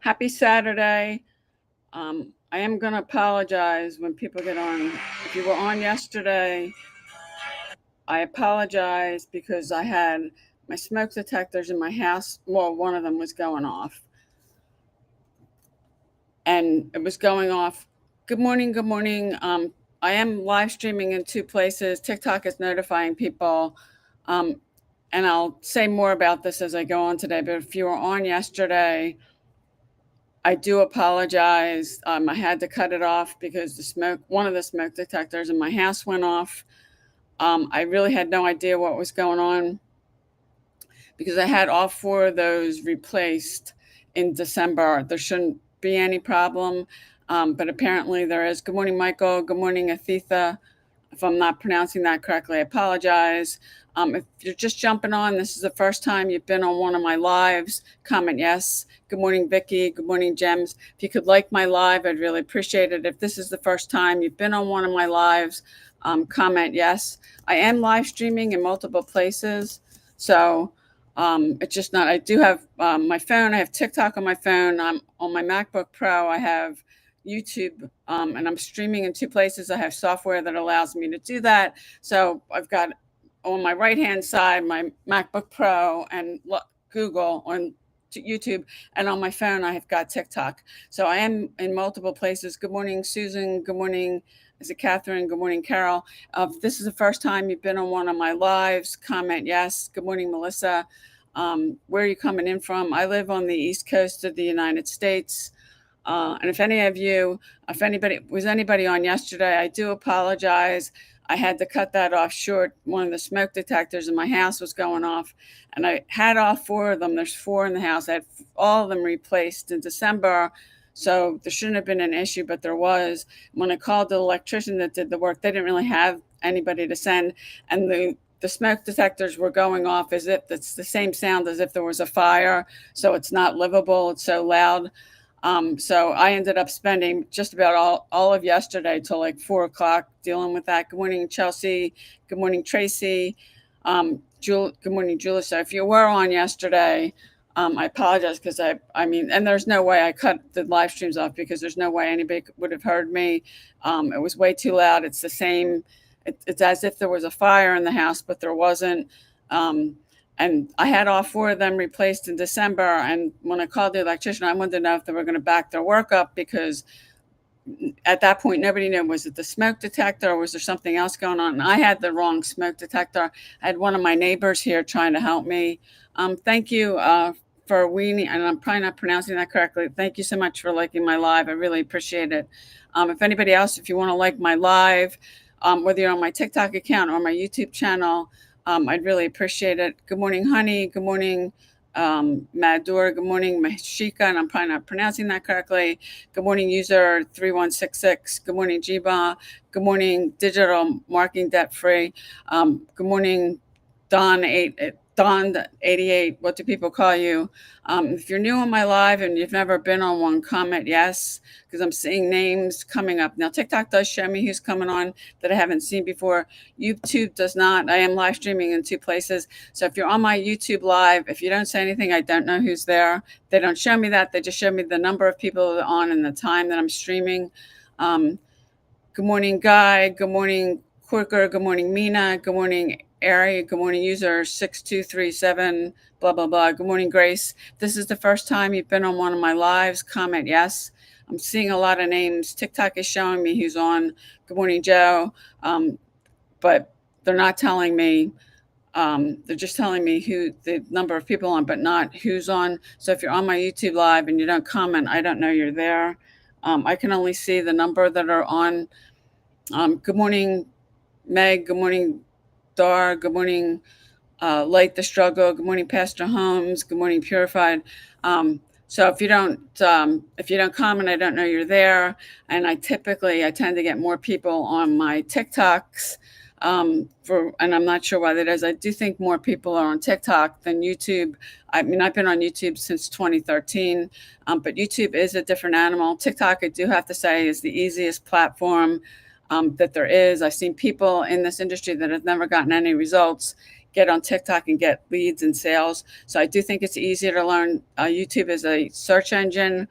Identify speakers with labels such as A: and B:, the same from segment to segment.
A: Happy Saturday. I am going to apologize when people get on. If you were on yesterday, I apologize because I had my smoke detectors in my house. Well, one of them was going off, and it was going off. Good morning. Good morning. I am live streaming in two places. TikTok is notifying people. Um, and I'll say more about this as I go on today. But if you were on yesterday, I do apologize. I had to cut it off because one of the smoke detectors in my house went off. I really had no idea what was going on because I had all four of those replaced in December. There shouldn't be any problem, but apparently there is. Good morning, Michael. Good morning, Athitha. If I'm not pronouncing that correctly, I apologize. If you're just jumping on, this is the first time you've been on one of my lives, comment yes. Good morning, Vicki. Good morning, Gems. If you could like my live, I'd really appreciate it. If this is the first time you've been on one of my lives, comment yes. I am live streaming in multiple places, so it's just not. I do have my phone. I have TikTok on my phone. I'm on my MacBook Pro. I have YouTube, and I'm streaming in two places. I have software that allows me to do that. So I've got on my right hand side my MacBook Pro and Google on YouTube, and on my phone I have got TikTok. So I am in multiple places. Good morning, Susan. Good morning. Is it Catherine? Good morning, Carol. If this is the first time you've been on one of my lives, comment yes. Good morning, Melissa. Where are you coming in from? I live on the East Coast of the United States. And if anybody was anybody on yesterday, I do apologize. I had to cut that off short. One of the smoke detectors in my house was going off, and I had all four of them. There's four in the house. I had all of them replaced in December, so there shouldn't have been an issue, but there was. When I called the electrician that did the work, they didn't really have anybody to send, and the smoke detectors were going off as if it's the same sound as if there was a fire, so it's not livable. It's so loud. So I ended up spending just about all of yesterday till like 4 o'clock dealing with that. Good morning, Chelsea. Good morning, Tracy. Good morning, Julie. So if you were on yesterday, I apologize because I mean, and there's no way I cut the live streams off because there's no way anybody would have heard me. It was way too loud. It's the same. It's as if there was a fire in the house, but there wasn't. And I had all four of them replaced in December. And when I called the electrician, I wanted to know if they were going to back their work up because at that point, nobody knew, was it the smoke detector or was there something else going on? And I had the wrong smoke detector. I had one of my neighbors here trying to help me. Thank you for Weenie, and I'm probably not pronouncing that correctly. Thank you so much for liking my live. I really appreciate it. If anybody else, if you want to like my live, whether you're on my TikTok account or my YouTube channel, I'd really appreciate it. Good morning, honey. Good morning, Madur. Good morning, Mashika, and I'm probably not pronouncing that correctly. Good morning, user 3166. Good morning, Jiba. Good morning, digital marketing debt free. Good morning, Don88. What do people call you? If you're new on my live and you've never been on one, comment yes, because I'm seeing names coming up. Now, TikTok does show me who's coming on that I haven't seen before. YouTube does not. I am live streaming in two places. So if you're on my YouTube live, if you don't say anything, I don't know who's there. They don't show me that. They just show me the number of people that are on and the time that I'm streaming. Good morning, Guy. Good morning, Quirker. Good morning, Mina. Good morning, Ari. Good morning, user 6237, blah, blah, blah. Good morning, Grace. This is the first time you've been on one of my lives. Comment yes. I'm seeing a lot of names. TikTok is showing me who's on. Good morning, Joe. But they're not telling me. They're just telling me who the number of people on, but not who's on. So if you're on my YouTube live and you don't comment, I don't know you're there. I can only see the number that are on. Good morning, Meg. Good morning, Dar. Good morning, Light the Struggle. Good morning, Pastor Holmes. Good morning, Purified. So if you don't comment, I don't know you're there. And I tend to get more people on my TikToks. And I'm not sure why that is. I do think more people are on TikTok than YouTube. I mean, I've been on YouTube since 2013, but YouTube is a different animal. TikTok, I do have to say, is the easiest platform that there is. I've seen people in this industry that have never gotten any results get on TikTok and get leads and sales. So I do think it's easier to learn. YouTube is a search engine.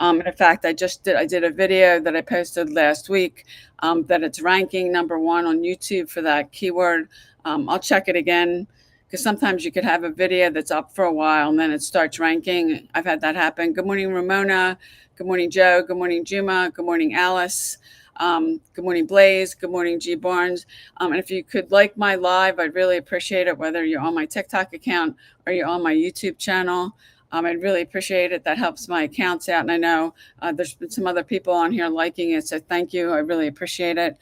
A: In fact, I did a video that I posted last week that it's ranking #1 on YouTube for that keyword. I'll check it again because sometimes you could have a video that's up for a while and then it starts ranking. I've had that happen. Good morning, Ramona. Good morning, Joe. Good morning, Juma. Good morning, Alice. Good morning, Blaze. Good morning, G Barnes. And if you could like my live, I'd really appreciate it, whether you're on my TikTok account or you're on my YouTube channel. I'd really appreciate it. That helps my accounts out. And I know there's been some other people on here liking it. So thank you. I really appreciate it.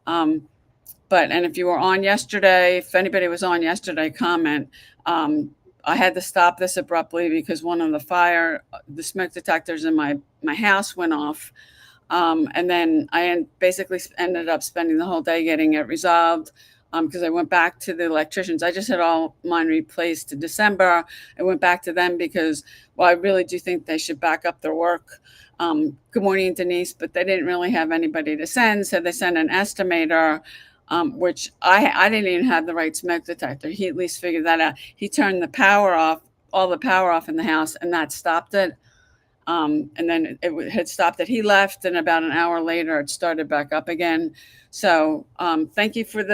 A: And if you were on yesterday, if anybody was on yesterday, comment. I had to stop this abruptly because one of the smoke detectors in my house went off. And then I basically ended up spending the whole day getting it resolved because I went back to the electricians. I just had all mine replaced in December. I went back to them because, well, I really do think they should back up their work. Good morning, Denise, but they didn't really have anybody to send, so they sent an estimator, which I didn't even have the right smoke detector. He at least figured that out. He turned the power off, all the power off in the house, and that stopped it. And then it had stopped that he left, and about an hour later it started back up again. So thank you for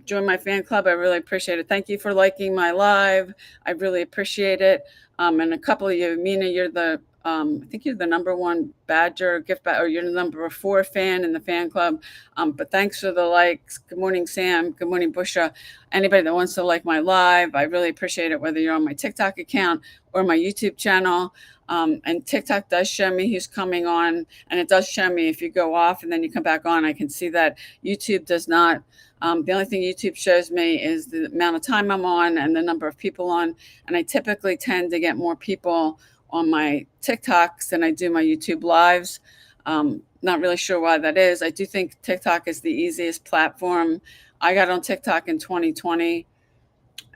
A: join my fan club. I really appreciate it. Thank you for liking my live. I really appreciate it. And a couple of you, Mina, I think you're the #1 Badger gift bag, or you're the #4 fan in the fan club. But thanks for the likes. Good morning, Sam. Good morning, Busha. Anybody that wants to like my live, I really appreciate it, whether you're on my TikTok account or my YouTube channel. And TikTok does show me who's coming on, and it does show me if you go off and then you come back on. I can see that. YouTube does not. The only thing YouTube shows me is the amount of time I'm on and the number of people on. And I typically tend to get more people on my TikToks than I do my YouTube lives. Not really sure why that is. I do think TikTok is the easiest platform. I got on TikTok in 2020,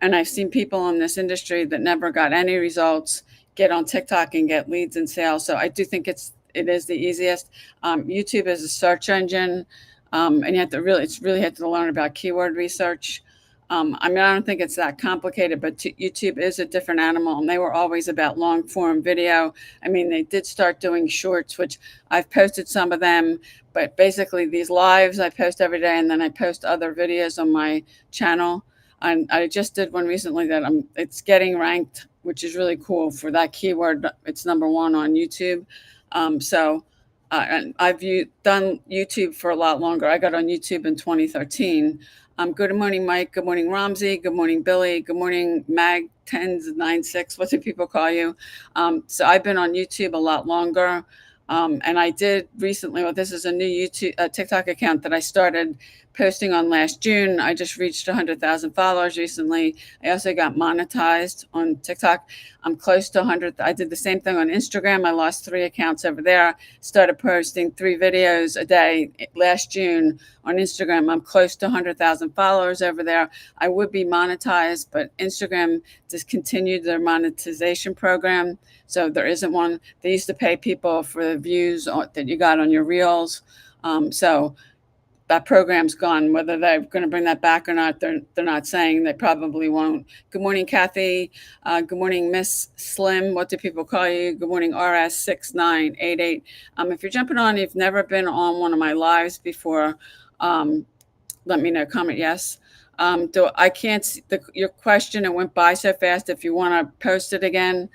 A: and I've seen people in this industry that never got any results get on TikTok and get leads and sales. So I do think it is the easiest. YouTube is a search engine, and you have to really have to learn about keyword research. I don't think it's that complicated, but YouTube is a different animal, and they were always about long form video. They did start doing shorts, which I've posted some of them, but basically these lives I post every day, and then I post other videos on my channel. And I just did one recently that it's getting ranked, which is really cool for that keyword. It's #1 on YouTube. And I've done YouTube for a lot longer. I got on YouTube in 2013. Good morning, Mike. Good morning, Ramsey. Good morning, Billy. Good morning, Mag1096. What do people call you? So I've been on YouTube a lot longer. And I did recently, this is a new TikTok account that I started posting on last June. I just reached 100,000 followers recently. I also got monetized on TikTok. I'm close to 100. I did the same thing on Instagram. I lost 3 accounts over there. Started posting 3 videos a day last June on Instagram. I'm close to 100,000 followers over there. I would be monetized, but Instagram discontinued their monetization program. So there isn't one. They used to pay people for the views that you got on your reels. So that program's gone. Whether they're going to bring that back or not, they're not saying. They probably won't. Good morning, Kathy. Good morning, Miss Slim. What do people call you? Good morning, RS6988. If you're jumping on, you've never been on one of my lives before, let me know. Comment yes. I can't see your question. It went by so fast. If you want to post it again,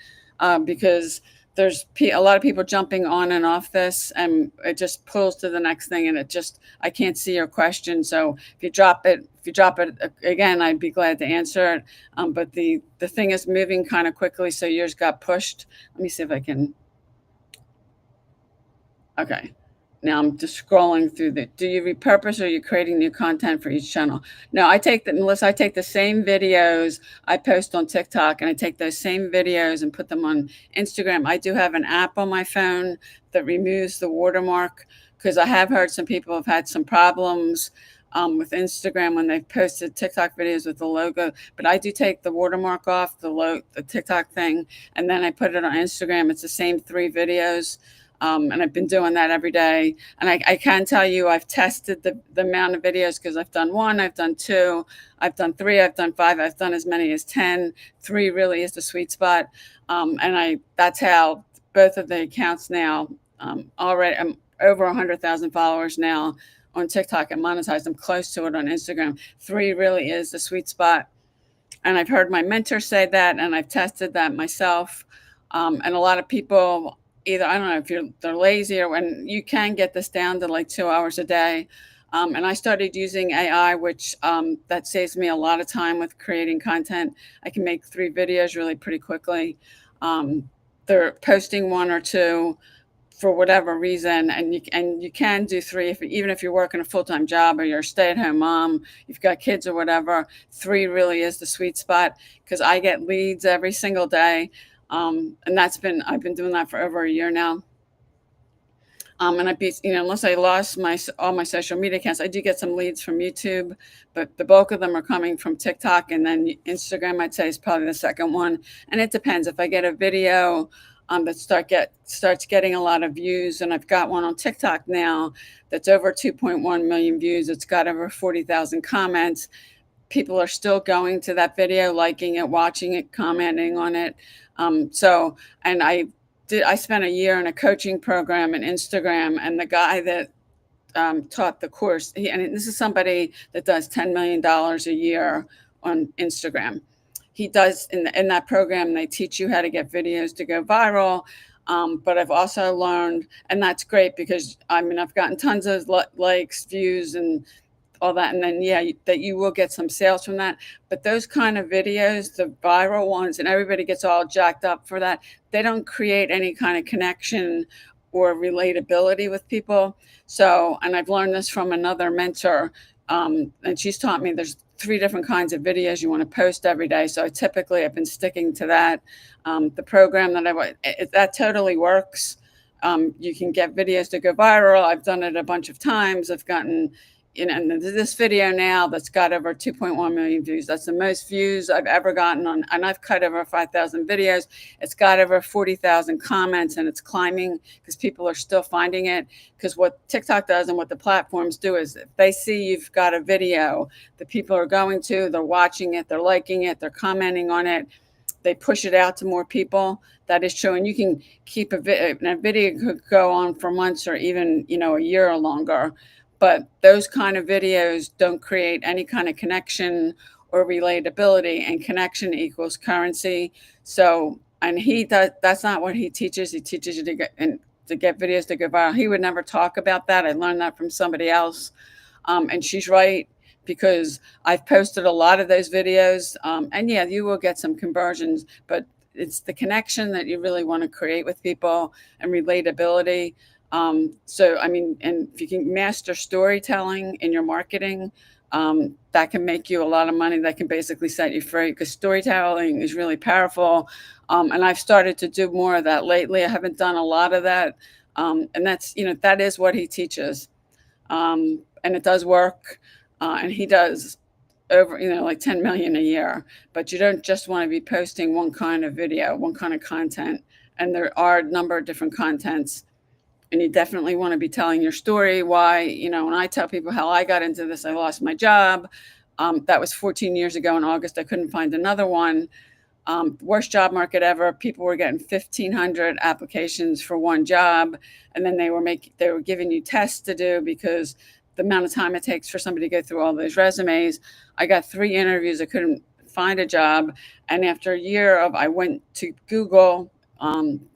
A: because there's a lot of people jumping on and off this, and it just pulls to the next thing, and I can't see your question. So if you drop it again, I'd be glad to answer it. But the thing is moving kind of quickly, so yours got pushed. Let me see if I can. Okay. Now I'm just scrolling through do you repurpose, or are you creating new content for each channel? No, Melissa, I take the same videos I post on TikTok, and I take those same videos and put them on Instagram. I do have an app on my phone that removes the watermark, because I have heard some people have had some problems with Instagram when they've posted TikTok videos with the logo. But I do take the watermark off the TikTok thing, and then I put it on Instagram. It's the same 3 videos. And I've been doing that every day. And I can tell you, I've tested the amount of videos because I've done one, I've done two, I've done three, I've done five, I've done as many as 10. Three really is the sweet spot. That's how both of the accounts now, already, I'm over 100,000 followers now on TikTok and monetized. I'm close to it on Instagram. Three really is the sweet spot. And I've heard my mentor say that, and I've tested that myself. And a lot of people, either, I don't know if they're lazy, or when you can get this down to like 2 hours a day. And I started using AI, which that saves me a lot of time with creating content. I can make 3 videos really pretty quickly. They're posting one or two for whatever reason, and you can do three, even if you're working a full-time job or you're a stay-at-home mom, you've got kids or whatever. Three really is the sweet spot because I get leads every single day. And I've been doing that for over a year now. And unless I lost all my social media accounts, I do get some leads from YouTube, but the bulk of them are coming from TikTok, and then Instagram, I'd say, is probably the second one. And it depends. If I get a video that starts getting a lot of views, and I've got one on TikTok now that's over 2.1 million views. It's got over 40,000 comments. People are still going to that video, liking it, watching it, commenting on it. And I spent a year in a coaching program in Instagram, and the guy that taught the course, and this is somebody that does $10 million a year on Instagram. He does in that program, they teach you how to get videos to go viral. But I've also learned, and that's great because I've gotten tons of likes, views, and all that, and then that you will get some sales from that. But those kind of videos, the viral ones, and everybody gets all jacked up for that, they don't create any kind of connection or relatability with people. So, and I've learned this from another mentor, and she's taught me there's 3 different kinds of videos you want to post every day. So I've been sticking to that. The program that totally works. You can get videos to go viral. I've done it a bunch of times. I've gotten, and this video now that's got over 2.1 million views. That's the most views I've ever gotten on, and I've cut over 5,000 videos. It's got over 40,000 comments, and it's climbing because people are still finding it. Because what TikTok does and what the platforms do is if they see you've got a video, the people are they're watching it, they're liking it, they're commenting on it. They push it out to more people. That is true. And you can keep a video could go on for months or even, a year or longer. But those kind of videos don't create any kind of connection or relatability, and connection equals currency. So, and that's not what he teaches. He teaches you to get videos to go viral. He would never talk about that. I learned that from somebody else. And she's right, because I've posted a lot of those videos. And yeah, you will get some conversions, but it's the connection that you really want to create with people and relatability. And if you can master storytelling in your marketing, that can make you a lot of money. That can basically set you free, because storytelling is really powerful. And I've started to do more of that lately. I haven't done a lot of that. And that is what he teaches. And it does work. And he does over, like 10 million a year. But you don't just want to be posting one kind of video, one kind of content. And there are a number of different contents. And you definitely want to be telling your story. Why, when I tell people how I got into this, I lost my job. That was 14 years ago in August. I couldn't find another one. Worst job market ever. People were getting 1,500 applications for one job, and then they were giving you tests to do, because the amount of time it takes for somebody to go through all those resumes. I got 3 interviews. I couldn't find a job, and after a year I went to Google,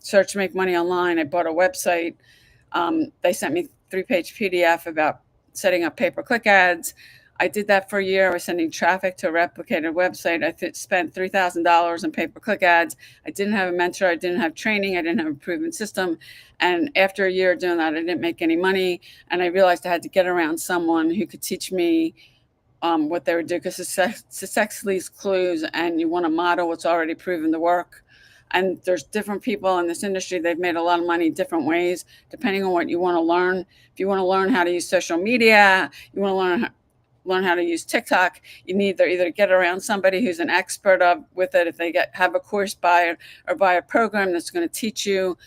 A: search make money online. I bought a website. They sent me 3-page PDF about setting up pay-per-click ads. I did that for a year. I was sending traffic to a replicated website. I spent $3,000 in pay-per-click ads. I didn't have a mentor. I didn't have training. I didn't have a proven system. And after a year doing that, I didn't make any money. And I realized I had to get around someone who could teach me what they would do, because success leaves clues, and you want to model what's already proven to work. And there's different people in this industry. They've made a lot of money different ways, depending on what you want to learn. If you want to learn how to use social media, you want to learn how to use TikTok, you need to either get around somebody who's an expert with it. If have a course, buy a program that's going to teach you.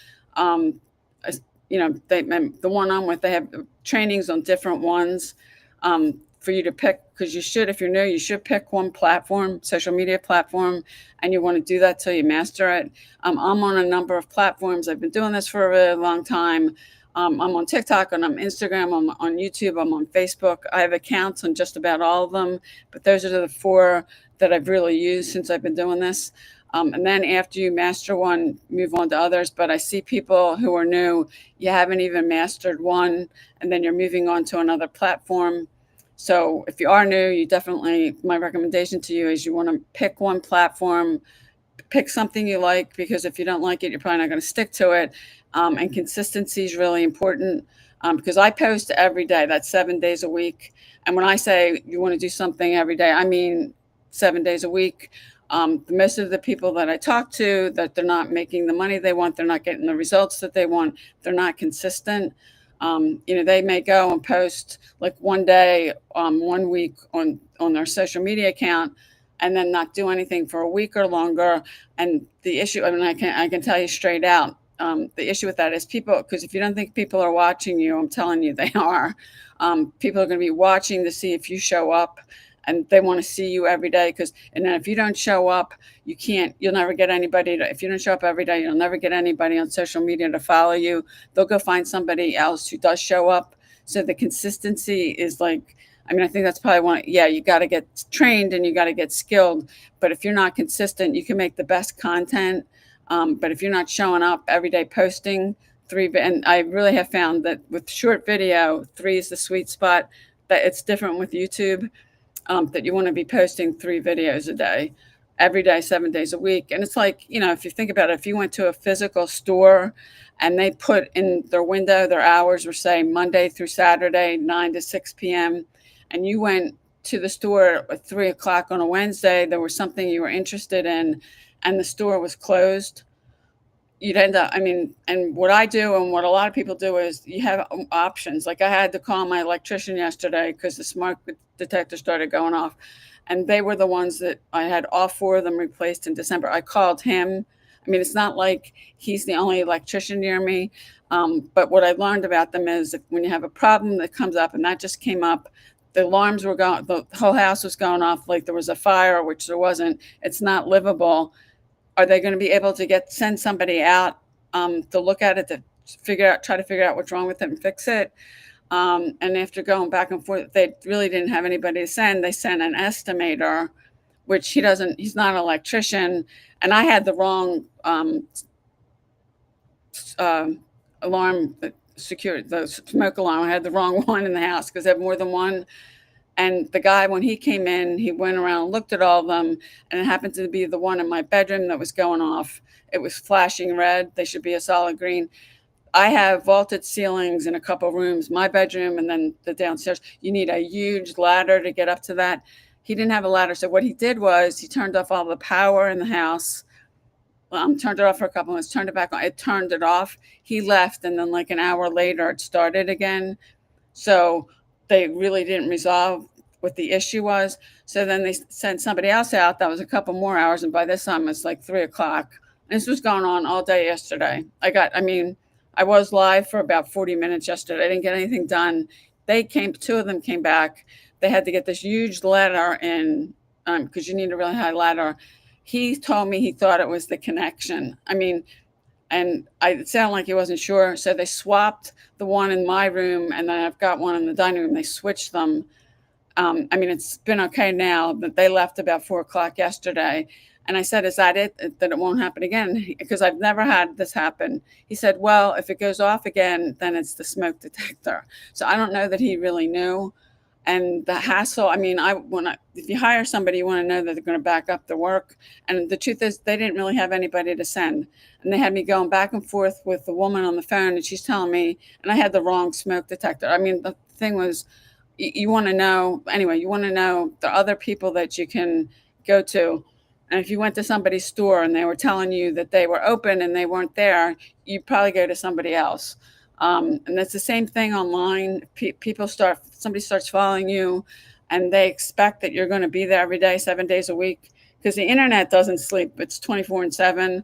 A: the one I'm with, they have trainings on different ones for you to pick, because you should, if you're new, you should pick one platform, social media platform, and you want to do that till you master it. I'm on a number of platforms. I've been doing this for a really long time. I'm on TikTok, and I'm Instagram, I'm on YouTube, I'm on Facebook. I have accounts on just about all of them, but those are the four that I've really used since I've been doing this. And then after you master one, move on to others. But I see people who are new, you haven't even mastered one, and then you're moving on to another platform. So if you are new, you definitely, my recommendation to you is you want to pick one platform, pick something you like, because if you don't like it, you're probably not going to stick to it. And consistency is really important, because I post every day. That's 7 days a week. And when I say you want to do something every day, I mean 7 days a week. Most of the people that I talk to, that they're not making the money they want, they're not getting the results that they want, they're not consistent. They may go and post like one day, 1 week on their social media account, and then not do anything for a week or longer. And the issue, I mean, I can tell you straight out, the issue with that is people, because if you don't think people are watching you, I'm telling you they are. People are going to be watching to see if you show up, and they want to see you every day. And then if you don't show up, you'll never get anybody if you don't show up every day, you'll never get anybody on social media to follow you. They'll go find somebody else who does show up. So the consistency is like, I mean, I think that's probably one. Yeah, you got to get trained and you got to get skilled. But if you're not consistent, you can make the best content. But if you're not showing up every day, posting and I really have found that with short video, 3 is the sweet spot. That it's different with YouTube, that you want to be posting 3 videos a day, every day, 7 days a week. And it's like, if you think about it, if you went to a physical store and they put in their window, their hours were, say, Monday through Saturday, 9 to 6 p.m., and you went to the store at 3 o'clock on a Wednesday, there was something you were interested in, and the store was closed, you'd end up, I mean, and what I do and what a lot of people do is you have options. Like I had to call my electrician yesterday because the smoke detector started going off, and they were the ones that I had all 4 of them replaced in December. I called him. I mean, it's not like he's the only electrician near me. But what I learned about them is that when you have a problem that comes up, and that just came up, the alarms were going, the whole house was going off like there was a fire, which there wasn't. It's not livable. Are they going to be able to send somebody out to look at it, to try to figure out what's wrong with it and fix it? And after going back and forth, they really didn't have anybody to send. They sent an estimator, which he's not an electrician. And I had the wrong alarm, the smoke alarm. I had the wrong one in the house because I have more than one. And the guy, when he came in, he went around and looked at all of them, and it happened to be the one in my bedroom that was going off. It was flashing red. They should be a solid green. I have vaulted ceilings in a couple rooms, my bedroom and then the downstairs. You need a huge ladder to get up to that. He didn't have a ladder. So what he did was he turned off all the power in the house, turned it off for a couple minutes, turned it back on. It turned it off. He left, and then like an hour later, it started again. So they really didn't resolve what the issue was. So then they sent somebody else out. That was a couple more hours. And by this time, it's like 3 o'clock. And this was going on all day yesterday. I was live for about 40 minutes yesterday. I didn't get anything done. 2 of them came back. They had to get this huge ladder in, because you need a really high ladder. He told me he thought it was the connection. And it sounded like he wasn't sure. So they swapped the one in my room, and then I've got one in the dining room. They switched them. It's been okay now, but they left about 4 o'clock yesterday. And I said, is that it, that it won't happen again? Because I've never had this happen. He said, well, if it goes off again, then it's the smoke detector. So I don't know that he really knew. And the hassle, if you hire somebody, you want to know that they're going to back up the work. And the truth is, they didn't really have anybody to send. And they had me going back and forth with the woman on the phone, and she's telling me, and I had the wrong smoke detector. The thing was, you want to know, anyway, you want to know the other people that you can go to. And if you went to somebody's store and they were telling you that they were open and they weren't there, you'd probably go to somebody else. And that's the same thing online. Somebody starts following you, and they expect that you're going to be there every day, 7 days a week, because the internet doesn't sleep. It's 24/7.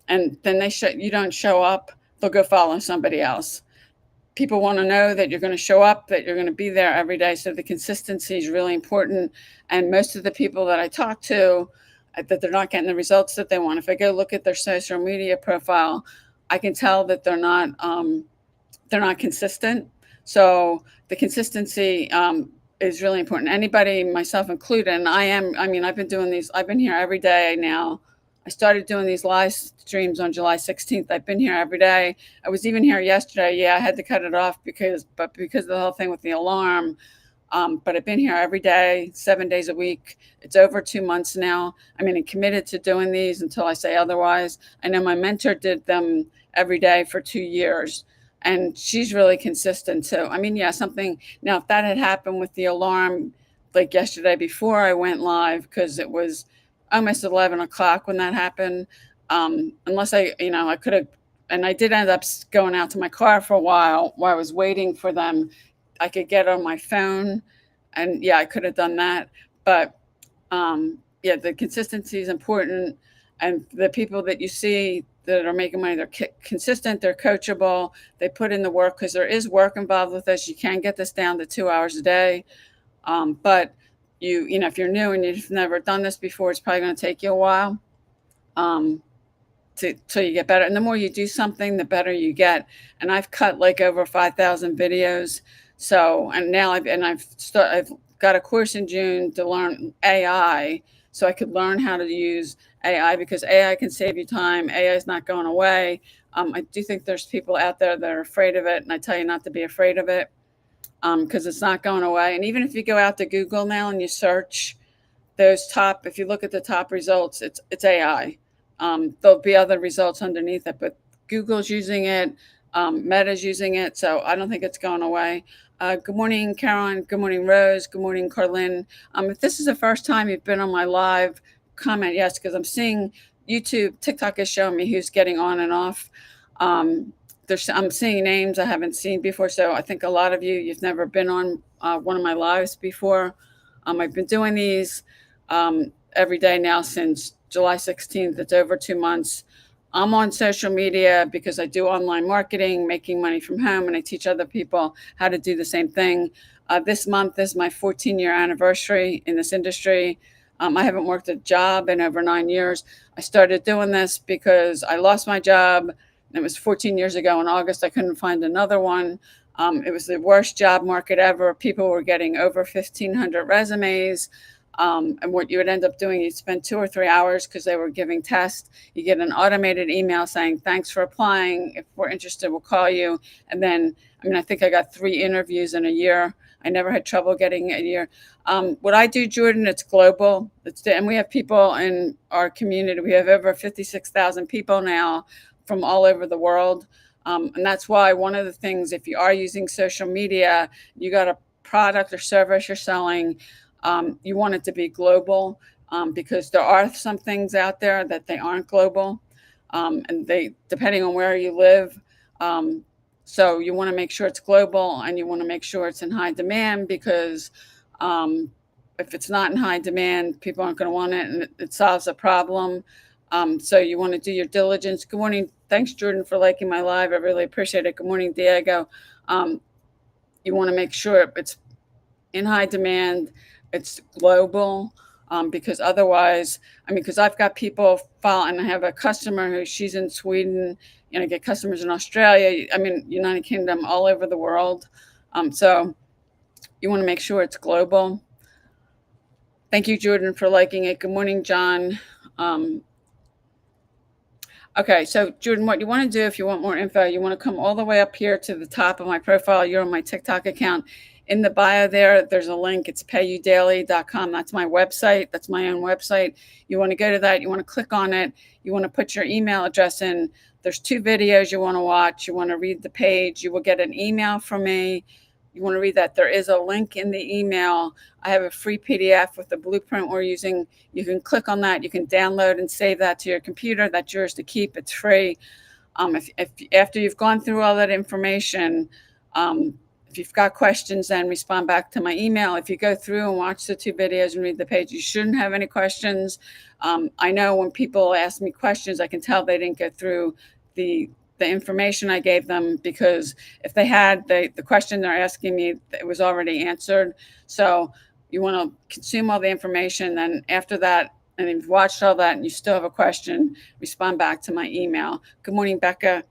A: And then you don't show up. they'll go follow somebody else. People want to know that you're going to show up, that you're going to be there every day. So the consistency is really important. And most of the people that I talk to, that they're not getting the results that they want. If I go look at their social media profile, I can tell that they're not consistent. So the consistency is really important. Anybody, myself included, and I mean, I've been doing these, I've been here every day now. I started doing these live streams on July 16th. I've been here every day. I was even here yesterday. Yeah, I had to cut it off because of the whole thing with the alarm. But I've been here every day, 7 days a week. It's over 2 months now. I mean, I'm committed to doing these until I say otherwise. I know my mentor did them every day for 2 years, and she's really consistent. So, I mean, yeah, something. Now, if that had happened with the alarm, like yesterday before I went live, because it was almost 11 o'clock when that happened, unless I could have, and I did end up going out to my car for a while I was waiting for them. I could get on my phone, and yeah, I could have done that. But yeah, the consistency is important. And the people that you see that are making money, they're consistent, they're coachable, they put in the work, because there is work involved with this. You can get this down to 2 hours a day. But if you're new and you've never done this before, it's probably going to take you a while. Till you get better. And the more you do something, the better you get. And I've cut like over 5,000 videos. So, and now I've got a course in June to learn AI, so I could learn how to use AI, because AI can save you time. AI is not going away. I do think there's people out there that are afraid of it, and I tell you not to be afraid of it, because it's not going away. And even if you go out to Google now and you search if you look at the top results, it's AI. There'll be other results underneath it, but Google's using it, Meta's using it, so I don't think it's going away. Good morning, Caroline. Good morning, Rose. Good morning, Carlin. If this is the first time you've been on my live, comment yes, because I'm seeing TikTok is showing me who's getting on and off. I'm seeing names I haven't seen before, so I think a lot of you've never been on one of my lives before. I've been doing these every day now since July 16th. It's over 2 months. I'm on social media because I do online marketing, making money from home, and I teach other people how to do the same thing. This month is my 14-year anniversary in this industry. I haven't worked a job in over 9 years. I started doing this because I lost my job. It was 14 years ago in August. I couldn't find another one. It was the worst job market ever. People were getting over 1,500 resumes. And what you would end up doing, you'd spend 2 or 3 hours because they were giving tests. You get an automated email saying, thanks for applying. If we're interested, we'll call you. And then, I think I got 3 interviews in a year. I never had trouble getting a year. What I do, Jordan, it's global. And we have people in our community. We have over 56,000 people now from all over the world. And that's why one of the things, if you are using social media, you got a product or service you're selling, you want it to be global, because there are some things out there that they aren't global, and they, depending on where you live. So you want to make sure it's global, and you want to make sure it's in high demand, because if it's not in high demand, people aren't going to want it, and it solves a problem. So you want to do your diligence. Good morning. Thanks, Jordan, for liking my live. I really appreciate it. Good morning, Diego. You want to make sure it's in high demand, it's global, because otherwise, because I've got people and I have a customer who she's in Sweden, I get customers in Australia, United Kingdom, all over the world. So you want to make sure it's global. Thank you, Jordan, for liking it. Good morning, John. Okay, so Jordan, what you want to do if you want more info, you want to come all the way up here to the top of my profile. You're on my TikTok account. In the bio there's a link. It's payudaily.com. That's my website. That's my own website. You want to go to that. You want to click on it. You want to put your email address in. There's 2 videos you want to watch. You want to read the page. You will get an email from me. You want to read that. There is a link in the email. I have a free PDF with the blueprint we're using. You can click on that. You can download and save that to your computer. That's yours to keep. It's free. If after you've gone through all that information, if you've got questions, then respond back to my email. If you go through and watch the 2 videos and read the page, you shouldn't have any questions. I know when people ask me questions, I can tell they didn't go through the the information I gave them, because if they had the question they're asking me, it was already answered. So you want to consume all the information. Then after that, and you've watched all that and you still have a question, respond back to my email. Good morning, Becca.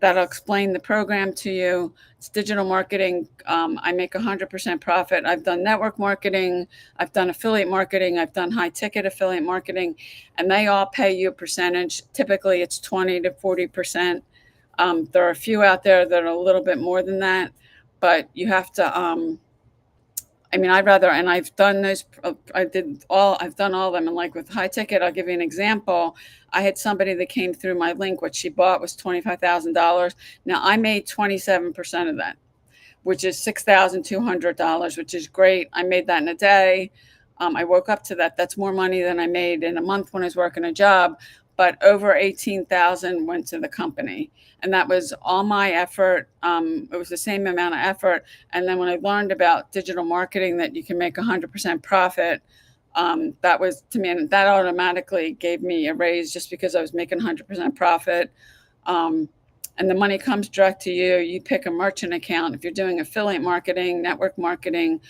A: That'll explain the program to you. It's digital marketing. I make 100% profit. I've done network marketing. I've done affiliate marketing. I've done high ticket affiliate marketing, and they all pay you a percentage. Typically, it's 20 to 40%. There are a few out there that are a little bit more than that, but you have to, I mean, I'd rather, and I've done those, I've done all of them. And like with high ticket, I'll give you an example. I had somebody that came through my link. What she bought was $25,000. Now I made 27% of that, which is $6,200, which is great. I made that in a day. I woke up to that. That's more money than I made in a month when I was working a job, but over 18,000 went to the company. And that was all my effort. It was the same amount of effort. And then when I learned about digital marketing, that you can make 100% profit, that was to me, and that automatically gave me a raise just because I was making 100% profit. And the money comes direct to you. You pick a merchant account. If you're doing affiliate marketing, network marketing,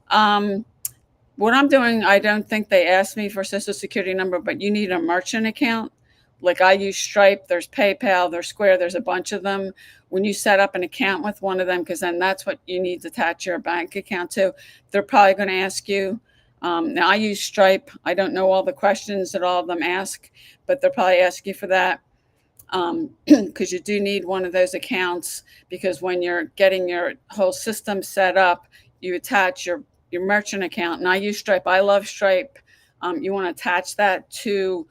A: what I'm doing, I don't think they asked me for social security number, but you need a merchant account. Like I use Stripe, there's PayPal, there's Square, there's a bunch of them. When you set up an account with one of them, because then that's what you need to attach your bank account to, they're probably going to ask you. Now I use Stripe. I don't know all the questions that all of them ask, but they'll probably ask you for that. Because you do need one of those accounts, because when you're getting your whole system set up, you attach your merchant account. And I use Stripe. I love Stripe. You want to attach that to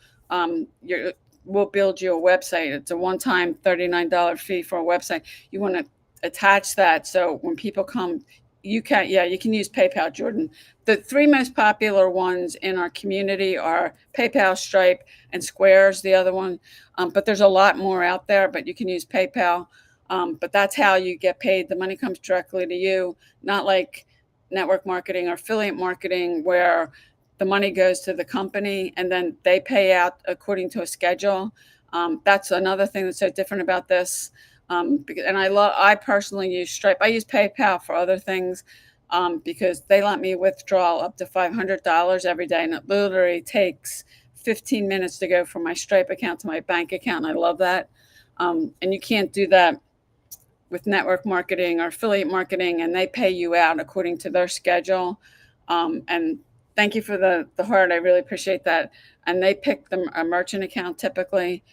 A: we'll build you a website. It's a one-time $39 fee for a website. You want to attach that so when people come, you can use PayPal, Jordan. The three most popular ones in our community are PayPal, Stripe, and Square's the other one. But there's a lot more out there, but you can use PayPal. But that's how you get paid. The money comes directly to you, not like network marketing or affiliate marketing where the money goes to the company and then they pay out according to a schedule. That's another thing that's so different about this. And I personally use Stripe. I use PayPal for other things because they let me withdraw up to $500 every day, and it literally takes 15 minutes to go from my Stripe account to my bank account. And I love that. And you can't do that with network marketing or affiliate marketing, and they pay you out according to their schedule. And thank you for the heart. I really appreciate that. And they pick them a merchant account typically.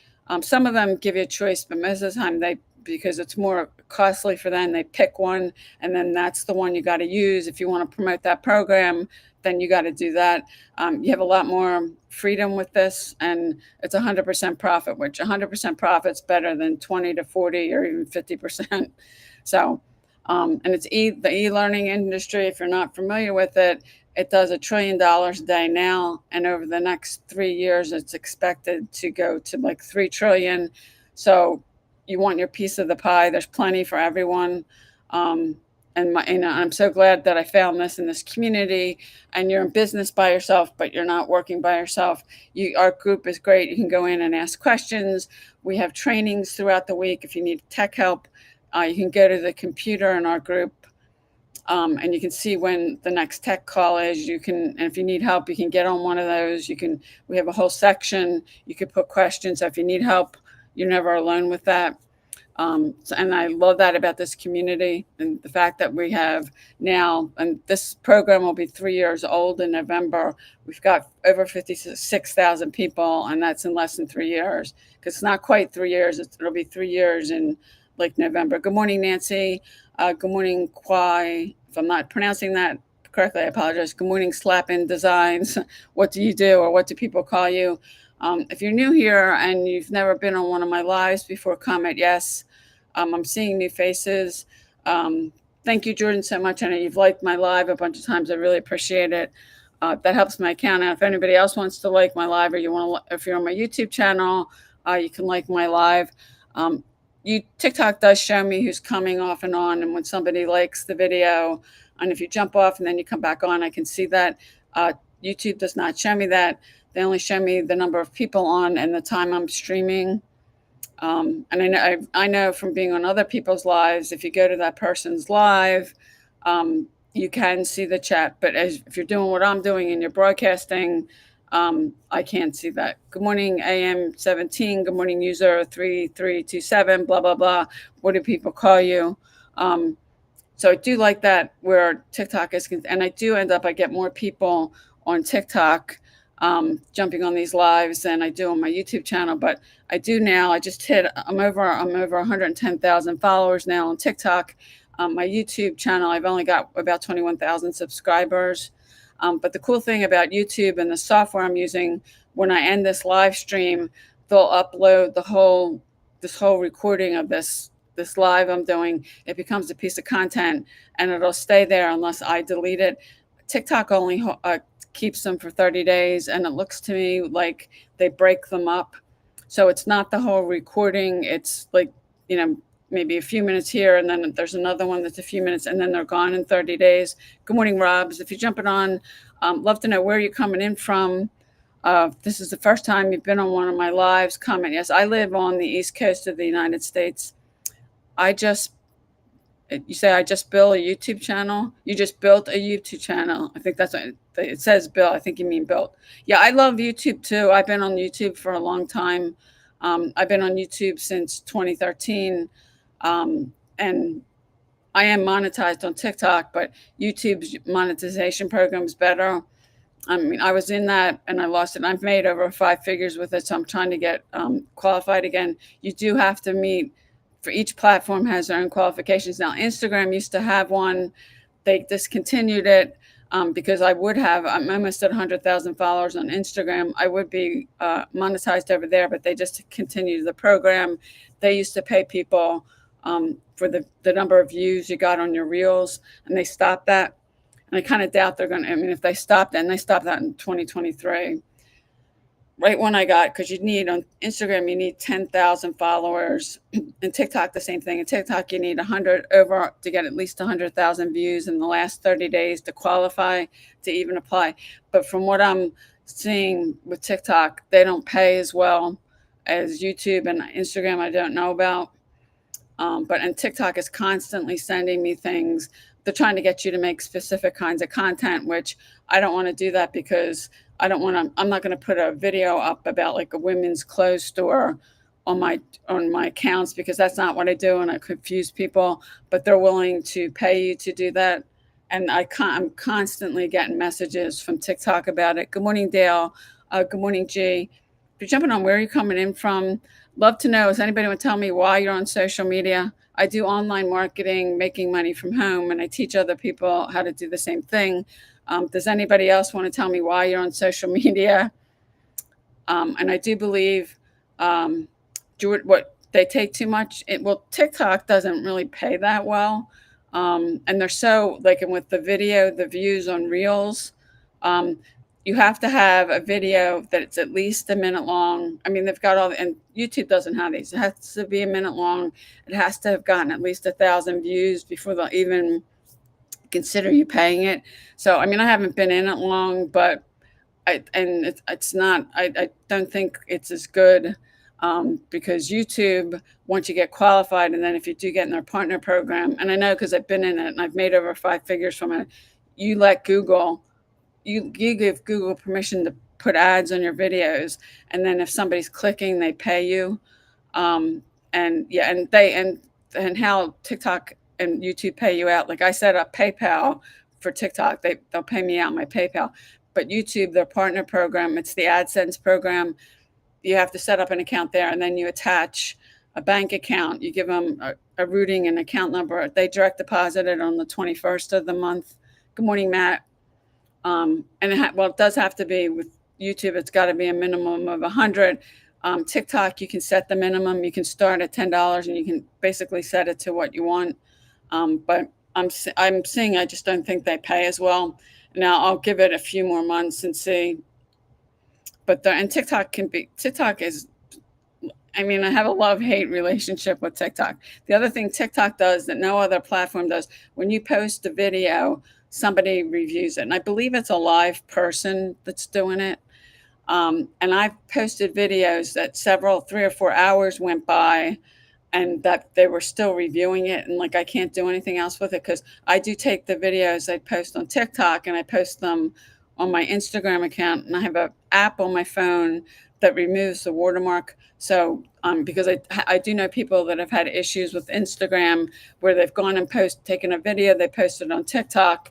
A: Some of them give you a choice, but most of the time because it's more costly for them, they pick one, and then that's the one you got to use. If you want to promote that program, then you got to do that. You have a lot more freedom with this, and it's 100% profit, which 100% profit's better than 20 to 40 or even 50%. So, and it's the e-learning industry. If you're not familiar with it, it does $1 trillion a day now, and over the next 3 years, it's expected to go to like 3 trillion. So you want your piece of the pie. There's plenty for everyone. And I'm so glad that I found this in this community. And you're in business by yourself, but you're not working by yourself. Our group is great. You can go in and ask questions. We have trainings throughout the week. If you need tech help, you can go to the computer in our group. And you can see when the next tech call is. And if you need help, you can get on one of those. We have a whole section. You could put questions. So if you need help, you're never alone with that. And I love that about this community, and the fact that we have now, and this program will be 3 years old in November. We've got over 56,000 people, and that's in less than 3 years, because it's not quite 3 years. It'll be 3 years in like November. Good morning, Nancy. Good morning, Kwai. If I'm not pronouncing that correctly, I apologize. Good morning, Slappin Designs. What do you do, or what do people call you? If you're new here and you've never been on one of my lives before, comment yes. I'm seeing new faces. Thank you, Jordan, so much. I know you've liked my live a bunch of times. I really appreciate it. That helps my account out. If anybody else wants to like my live, or if you're on my YouTube channel, you can like my live. TikTok does show me who's coming off and on, and when somebody likes the video, and if you jump off and then you come back on, I can see that. YouTube does not show me that. They only show me the number of people on and the time I'm streaming. And I know from being on other people's lives, if you go to that person's live, you can see the chat. But if you're doing what I'm doing and you're broadcasting, I can't see that. Good morning, AM17. Good morning, user 3327. Blah blah blah. What do people call you? Um, so I do like that where TikTok is, and I do end up, I get more people on TikTok jumping on these lives than I do on my YouTube channel. But I do now. I just hit. I'm over 110,000 followers now on TikTok. My YouTube channel, I've only got about 21,000 subscribers. But the cool thing about YouTube and the software I'm using, when I end this live stream, they'll upload this whole recording of this live I'm doing. It becomes a piece of content, and it'll stay there unless I delete it. TikTok only keeps them for 30 days, and it looks to me like they break them up. So it's not the whole recording. It's like, maybe a few minutes here, and then there's another one that's a few minutes, and then they're gone in 30 days. Good morning, Robs. If you're jumping on, love to know where you're coming in from. This is the first time you've been on one of my lives. Comment. Yes, I live on the East Coast of the United States. You say I just built a YouTube channel. You just built a YouTube channel. I think that's what it says. Bill. I think you mean built. Yeah, I love YouTube too. I've been on YouTube for a long time. I've been on YouTube since 2013, and I am monetized on TikTok, but YouTube's monetization program is better. I mean, I was in that and I lost it. And I've made over 5 figures with it, so I'm trying to get qualified again. You do have to meet. For each platform has their own qualifications. Now, Instagram used to have one. They discontinued it because I'm almost at 100,000 followers on Instagram. I would be monetized over there, but they just continued the program. They used to pay people for the number of views you got on your reels, and they stopped that. And I kind of doubt they're going to, if they stopped, and they stopped that in 2023. Right when I got, because on Instagram, you need 10,000 followers, and TikTok, the same thing. In TikTok, you need 100 over to get at least 100,000 views in the last 30 days to qualify to even apply. But from what I'm seeing with TikTok, they don't pay as well as YouTube and Instagram. I don't know about. And TikTok is constantly sending me things. They're trying to get you to make specific kinds of content, which I don't want to do that because I'm not going to put a video up about like a women's clothes store on my accounts, because that's not what I do, and I confuse people. But they're willing to pay you to do that, and I'm constantly getting messages from TikTok about it. Good morning, Dale. Good morning, G. If you're jumping on, where are you coming in from? Love to know. Does anybody want to tell me why you're on social media? I do online marketing, making money from home, and I teach other people how to do the same thing. Does anybody else want to tell me why you're on social media? And I do believe what they take too much. TikTok doesn't really pay that well, and they're so and with the video, the views on Reels. You have to have a video that it's at least a minute long. I mean, they've got and YouTube doesn't have these. It has to be a minute long. It has to have gotten at least 1,000 views before they'll even consider you paying it. So, I mean, I haven't been in it long, but it's not. I don't think it's as good because YouTube, once you get qualified, and then if you do get in their partner program, and I know because I've been in it and I've made over 5 figures from it, you let Google. You give Google permission to put ads on your videos, and then if somebody's clicking, they pay you. And how TikTok and YouTube pay you out. Like I set up PayPal for TikTok, they'll pay me out my PayPal. But YouTube, their partner program, it's the AdSense program. You have to set up an account there, and then you attach a bank account. You give them a routing and account number. They direct deposit it on the 21st of the month. Good morning, Matt. It does have to be with YouTube. It's got to be a minimum of 100. TikTok, you can set the minimum. You can start at $10, and you can basically set it to what you want. But I'm seeing, I just don't think they pay as well. Now I'll give it a few more months and see. But TikTok is. I mean, I have a love-hate relationship with TikTok. The other thing TikTok does that no other platform does, when you post a video, somebody reviews it. And I believe it's a live person that's doing it. And I've posted videos that 3 or 4 hours went by and that they were still reviewing it, and like I can't do anything else with it because I do take the videos I post on TikTok and I post them on my Instagram account, and I have an app on my phone that removes the watermark. So because I do know people that have had issues with Instagram where they've gone and taken a video, they posted it on TikTok,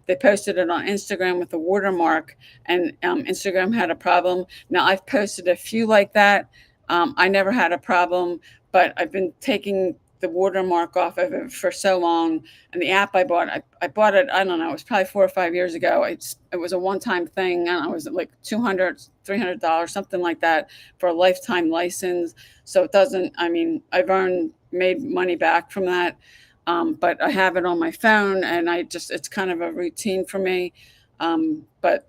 A: they posted it on Instagram with a watermark, and Instagram had a problem. Now I've posted a few like that. I never had a problem, but I've been taking the watermark off of it for so long. And the app I bought it, I don't know, it was probably 4 or 5 years ago. It was a one-time thing. I don't know, it was like $200, $300, something like that for a lifetime license. So it doesn't, I mean, made money back from that. But I have it on my phone and it's kind of a routine for me. But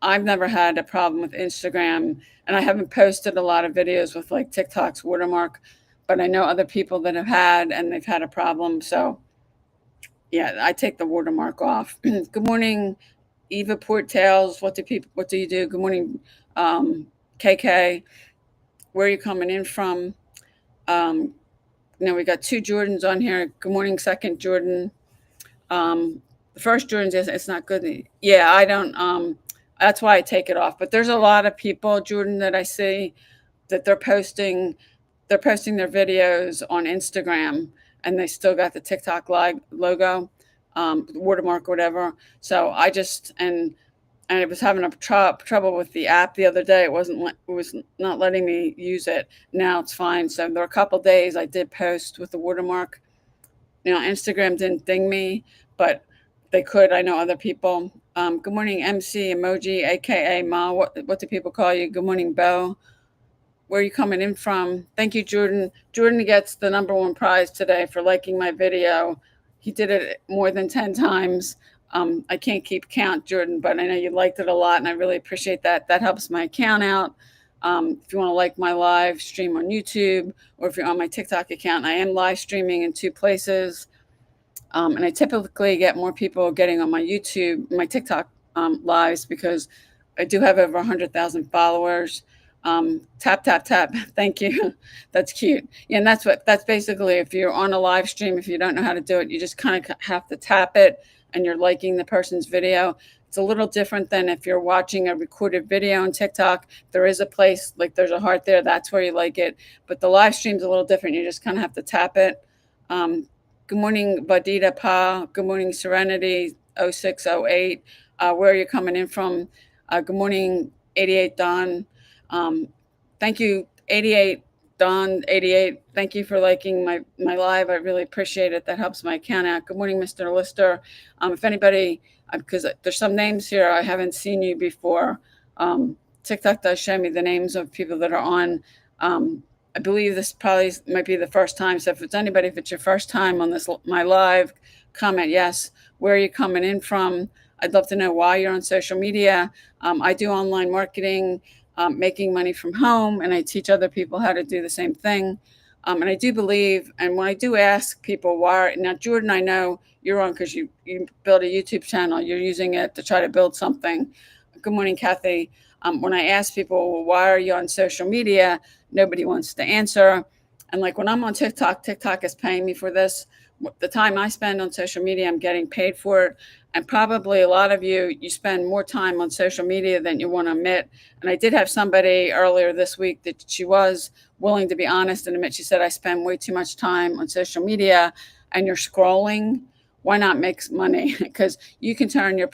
A: I've never had a problem with Instagram, and I haven't posted a lot of videos with like TikTok's watermark, but I know other people that have had, and they've had a problem. So yeah, I take the watermark off. Good morning, Eva Portales. What do you do? Good morning, KK. Where are you coming in from? Um, we got two Jordans on here. Good morning, second Jordan. The first Jordan's, it's not good. Yeah, I don't. That's why I take it off. But there's a lot of people, Jordan, that I see that they're posting their videos on Instagram, and they still got the TikTok logo, watermark, or whatever. So I just and it was having trouble with the app the other day. It was not letting me use it. Now it's fine. So there were a couple days I did post with the watermark. Instagram didn't ding me, but they could. I know other people. Good morning, MC Emoji, aka Ma. What do people call you? Good morning, Bo. Where are you coming in from? Thank you, Jordan. Jordan gets the #1 prize today for liking my video. He did it more than 10 times. I can't keep count, Jordan, but I know you liked it a lot, and I really appreciate that. That helps my account out. If you want to like my live stream on YouTube, or if you're on my TikTok account, I am live streaming in 2 places. And I typically get more people getting on my TikTok lives, because I do have over 100,000 followers. Tap, tap, tap. Thank you. That's cute. Yeah, and that's basically, if you're on a live stream, if you don't know how to do it, you just kind of have to tap it and you're liking the person's video. It's a little different than if you're watching a recorded video on TikTok. There is a place, like there's a heart there, that's where you like it. But the live stream's a little different. You just kind of have to tap it. Good morning, Badita Pa. Good morning, Serenity 0608. Where are you coming in from? Good morning, 88 Don. Thank you, 88 Don 88. Thank you for liking my live. I really appreciate it. That helps my account out. Good morning, Mr. Lister. If anybody, because there's some names here I haven't seen you before. TikTok does show me the names of people that are on. I believe this probably might be the first time. So if it's your first time on my live, comment yes. Where are you coming in from? I'd love to know why you're on social media. I do online marketing, making money from home, and I teach other people how to do the same thing. And I do believe, and when I do ask people why, now Jordan, I know you're on because you build a YouTube channel. You're using it to try to build something. Good morning, Kathy. When I ask people, well, why are you on social media? Nobody wants to answer. And like when I'm on TikTok, TikTok is paying me for this. The time I spend on social media, I'm getting paid for it. And probably a lot of you spend more time on social media than you want to admit. And I did have somebody earlier this week that she was willing to be honest and admit, she said, I spend way too much time on social media, and you're scrolling. Why not make money? Because you can turn your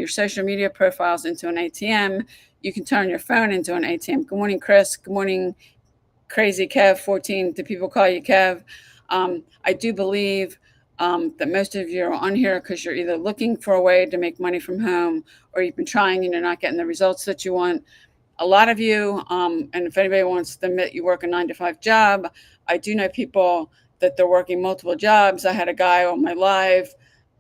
A: social media profiles into an ATM. You can turn your phone into an ATM. Good morning, Chris. Good morning, Crazy Kev 14. Do people call you Kev? I do believe that most of you are on here because you're either looking for a way to make money from home, or you've been trying and you're not getting the results that you want. A lot of you, and if anybody wants to admit you work a 9-to-5 job, I do know people that they're working multiple jobs. I had a guy on my live,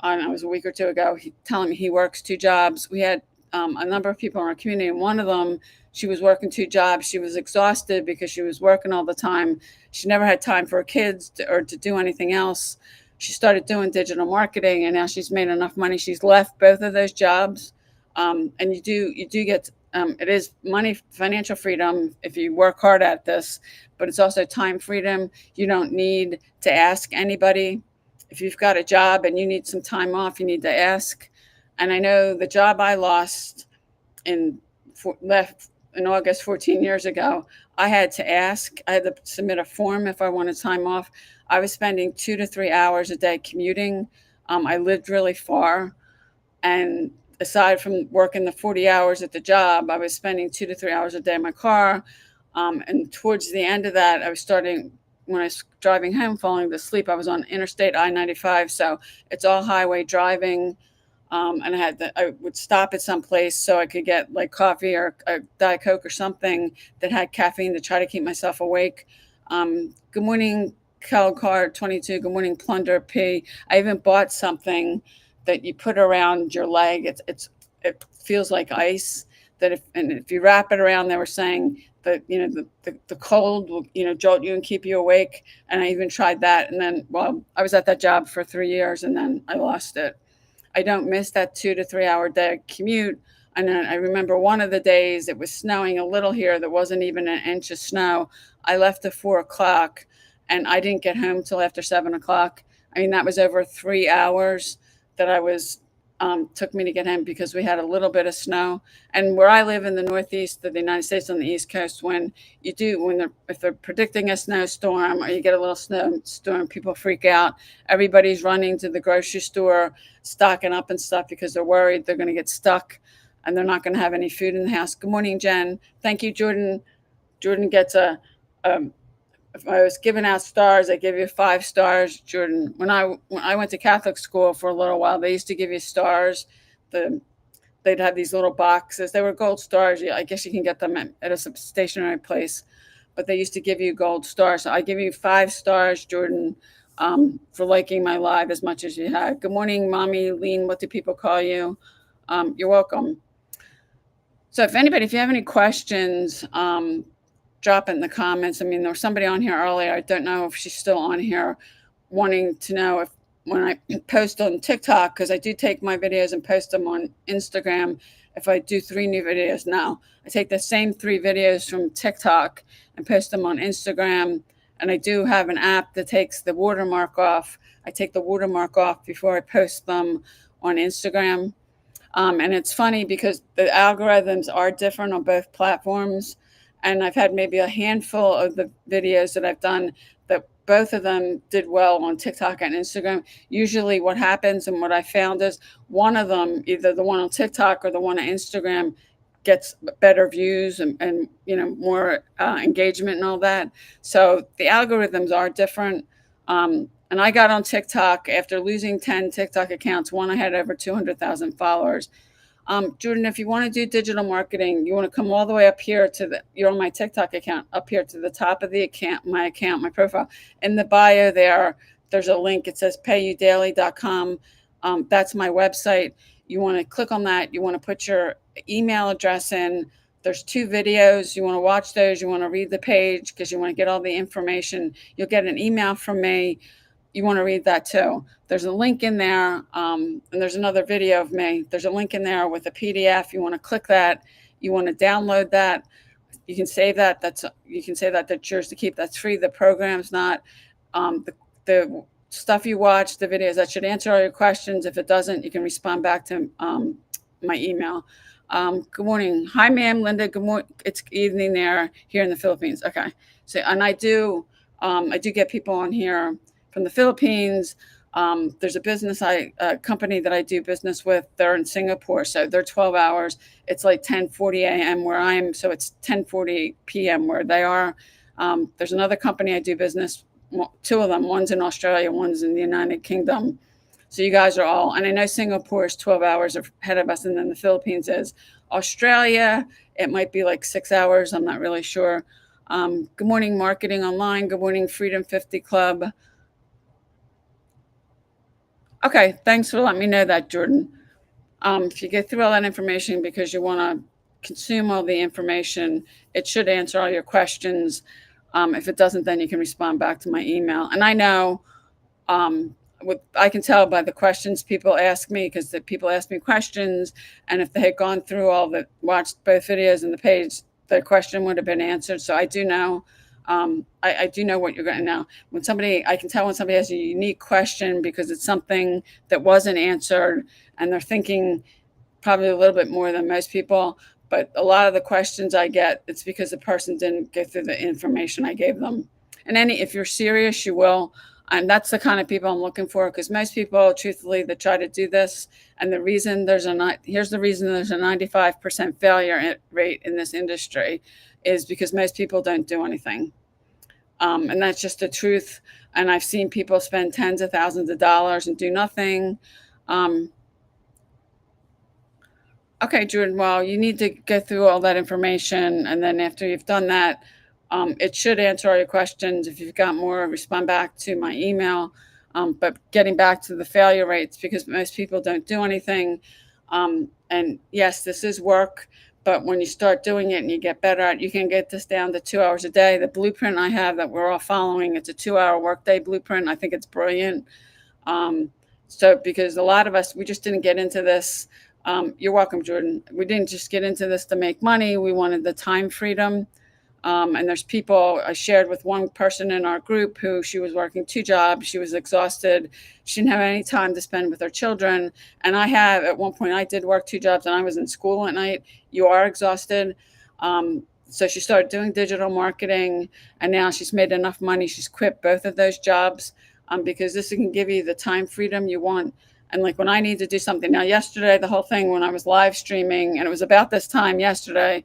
A: it was a week or two ago, telling me he works 2 jobs. We had a number of people in our community, and one of them, she was working 2 jobs. She was exhausted because she was working all the time. She never had time for her kids or to do anything else. She started doing digital marketing, and now she's made enough money. She's left both of those jobs. And you do get it is money, financial freedom if you work hard at this, but it's also time freedom. You don't need to ask anybody. If you've got a job and you need some time off, you need to ask. And I know the job I lost in left in August 14 years ago, I had to ask. I had to submit a form if I wanted time off. I was spending 2 to 3 hours a day commuting. I lived really far, and aside from working the 40 hours at the job, I was spending 2 to 3 hours a day in my car. And towards the end of that, I was starting, when I was driving home, falling asleep. I was on Interstate I-95, so it's all highway driving. And I would stop at some place so I could get like coffee or a Diet Coke or something that had caffeine to try to keep myself awake. Good morning, Kelcard 22. Good morning, Plunder P. I even bought something that you put around your leg. It feels like ice. If you wrap it around, they were saying that the cold will jolt you and keep you awake. And I even tried that, and then I was at that job for 3 years, and then I lost it. I don't miss that 2 to 3 hour day commute. And then I remember one of the days it was snowing a little here. There wasn't even an inch of snow. I left at 4 o'clock and I didn't get home till after 7 o'clock. I mean, that was over 3 hours that took me to get home because we had a little bit of snow. And where I live in the Northeast of the United States on the East Coast, if they're predicting a snowstorm or you get a little snowstorm, people freak out. Everybody's running to the grocery store, stocking up and stuff because they're worried they're going to get stuck and they're not going to have any food in the house. Good morning, Jen. Thank you, Jordan. Jordan gets if I was giving out stars, I give you 5 stars, Jordan. When I went to Catholic school for a little while, they used to give you stars. They'd have these little boxes. They were gold stars. I guess you can get them at a stationery place, but they used to give you gold stars. So I give you 5 stars, Jordan, for liking my live as much as you had. Good morning, Mommy Lean. What do people call you? You're welcome. So if you have any questions, drop it in the comments. I mean, there was somebody on here earlier. I don't know if she's still on here, wanting to know if when I post on TikTok, because I do take my videos and post them on Instagram. If I do 3 new videos now, I take the same 3 videos from TikTok and post them on Instagram. And I do have an app that takes the watermark off. I take the watermark off before I post them on Instagram. And it's funny because the algorithms are different on both platforms. And I've had maybe a handful of the videos that I've done that both of them did well on TikTok and Instagram. Usually what happens and what I found is one of them, either the one on TikTok or the one on Instagram, gets better views and more engagement and all that. So the algorithms are different. And I got on TikTok after losing 10 TikTok accounts. One, I had over 200,000 followers. Jordan, if you want to do digital marketing, you want to come all the way up here you're on my TikTok account, up here to the top of the account, my profile. In the bio there's a link. It says payudaily.com. That's my website. You want to click on that. You want to put your email address in. There's 2 videos. You want to watch those. You want to read the page because you want to get all the information. You'll get an email from me. You want to read that too. There's a link in there, and there's another video of me. There's a link in there with a PDF. You want to click that. You want to download that. You can save that. You can say that's yours to keep. That's free. The program's not. The stuff you watch, the videos, that should answer all your questions. If it doesn't, you can respond back to my email. Good morning. Hi, ma'am, Linda. Good morning. It's evening here in the Philippines. Okay. So, and I do get people on here from the Philippines. There's a company that I do business with. They're in Singapore, so they're 12 hours. It's like 10:40 a.m. where I am, so it's 10:40 p.m. where they are. There's another company I do business. 2 of them. One's in Australia, one's in the United Kingdom. So you guys are all, and I know Singapore is 12 hours ahead of us, and then the Philippines is. Australia, it might be like 6 hours. I'm not really sure. Good morning, Marketing Online. Good morning, Freedom 50 Club. Okay, thanks for letting me know that, Jordan. If you get through all that information because you want to consume all the information, it should answer all your questions. If it doesn't, then you can respond back to my email. And I know I can tell by the questions people ask me, because the people ask me questions, and if they had gone through watched both videos and the page, the question would have been answered. So I do know, I do know what you're going to know. I can tell when somebody has a unique question because it's something that wasn't answered, and they're thinking probably a little bit more than most people. But a lot of the questions I get, it's because the person didn't get through the information I gave them. And if you're serious, you will. And that's the kind of people I'm looking for, because most people, truthfully, that try to do this, and here's the reason there's a 95% failure rate in this industry, is because most people don't do anything. And that's just the truth. And I've seen people spend tens of thousands of dollars and do nothing. Um, Okay, Jordan. Well, you need to go through all that information, and then after you've done that, it should answer all your questions. If you've got more, respond back to my email. But getting back to the failure rates, because most people don't do anything. And yes, this is work, but when you start doing it and you get better at it, you can get this down to 2 hours a day. The blueprint I have that we're all following, it's a 2-hour workday blueprint. I think it's brilliant. Um, so because a lot of us, we just didn't get into this. You're welcome, Jordan. We didn't just get into this to make money. We wanted the time freedom. And there's people, I shared with one person in our group who, she was working 2 jobs. She was exhausted. She didn't have any time to spend with her children. And at one point, I did work 2 jobs and I was in school at night. You are exhausted. So she started doing digital marketing, and now she's made enough money. She's quit both of those jobs, because this can give you the time freedom you want. And like when I need to do something now, yesterday, the whole thing, when I was live streaming, and it was about this time yesterday,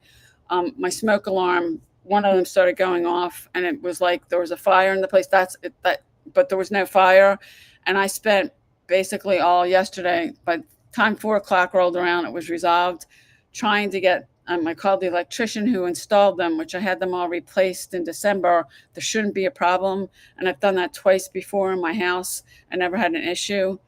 A: my smoke alarm, one of them started going off, and it was like there was a fire in the place. But there was no fire. And I spent basically all yesterday, by the time 4 o'clock rolled around, it was resolved, trying to get, I called the electrician who installed them, which I had them all replaced in December. There shouldn't be a problem. And I've done that twice before in my house. I never had an issue.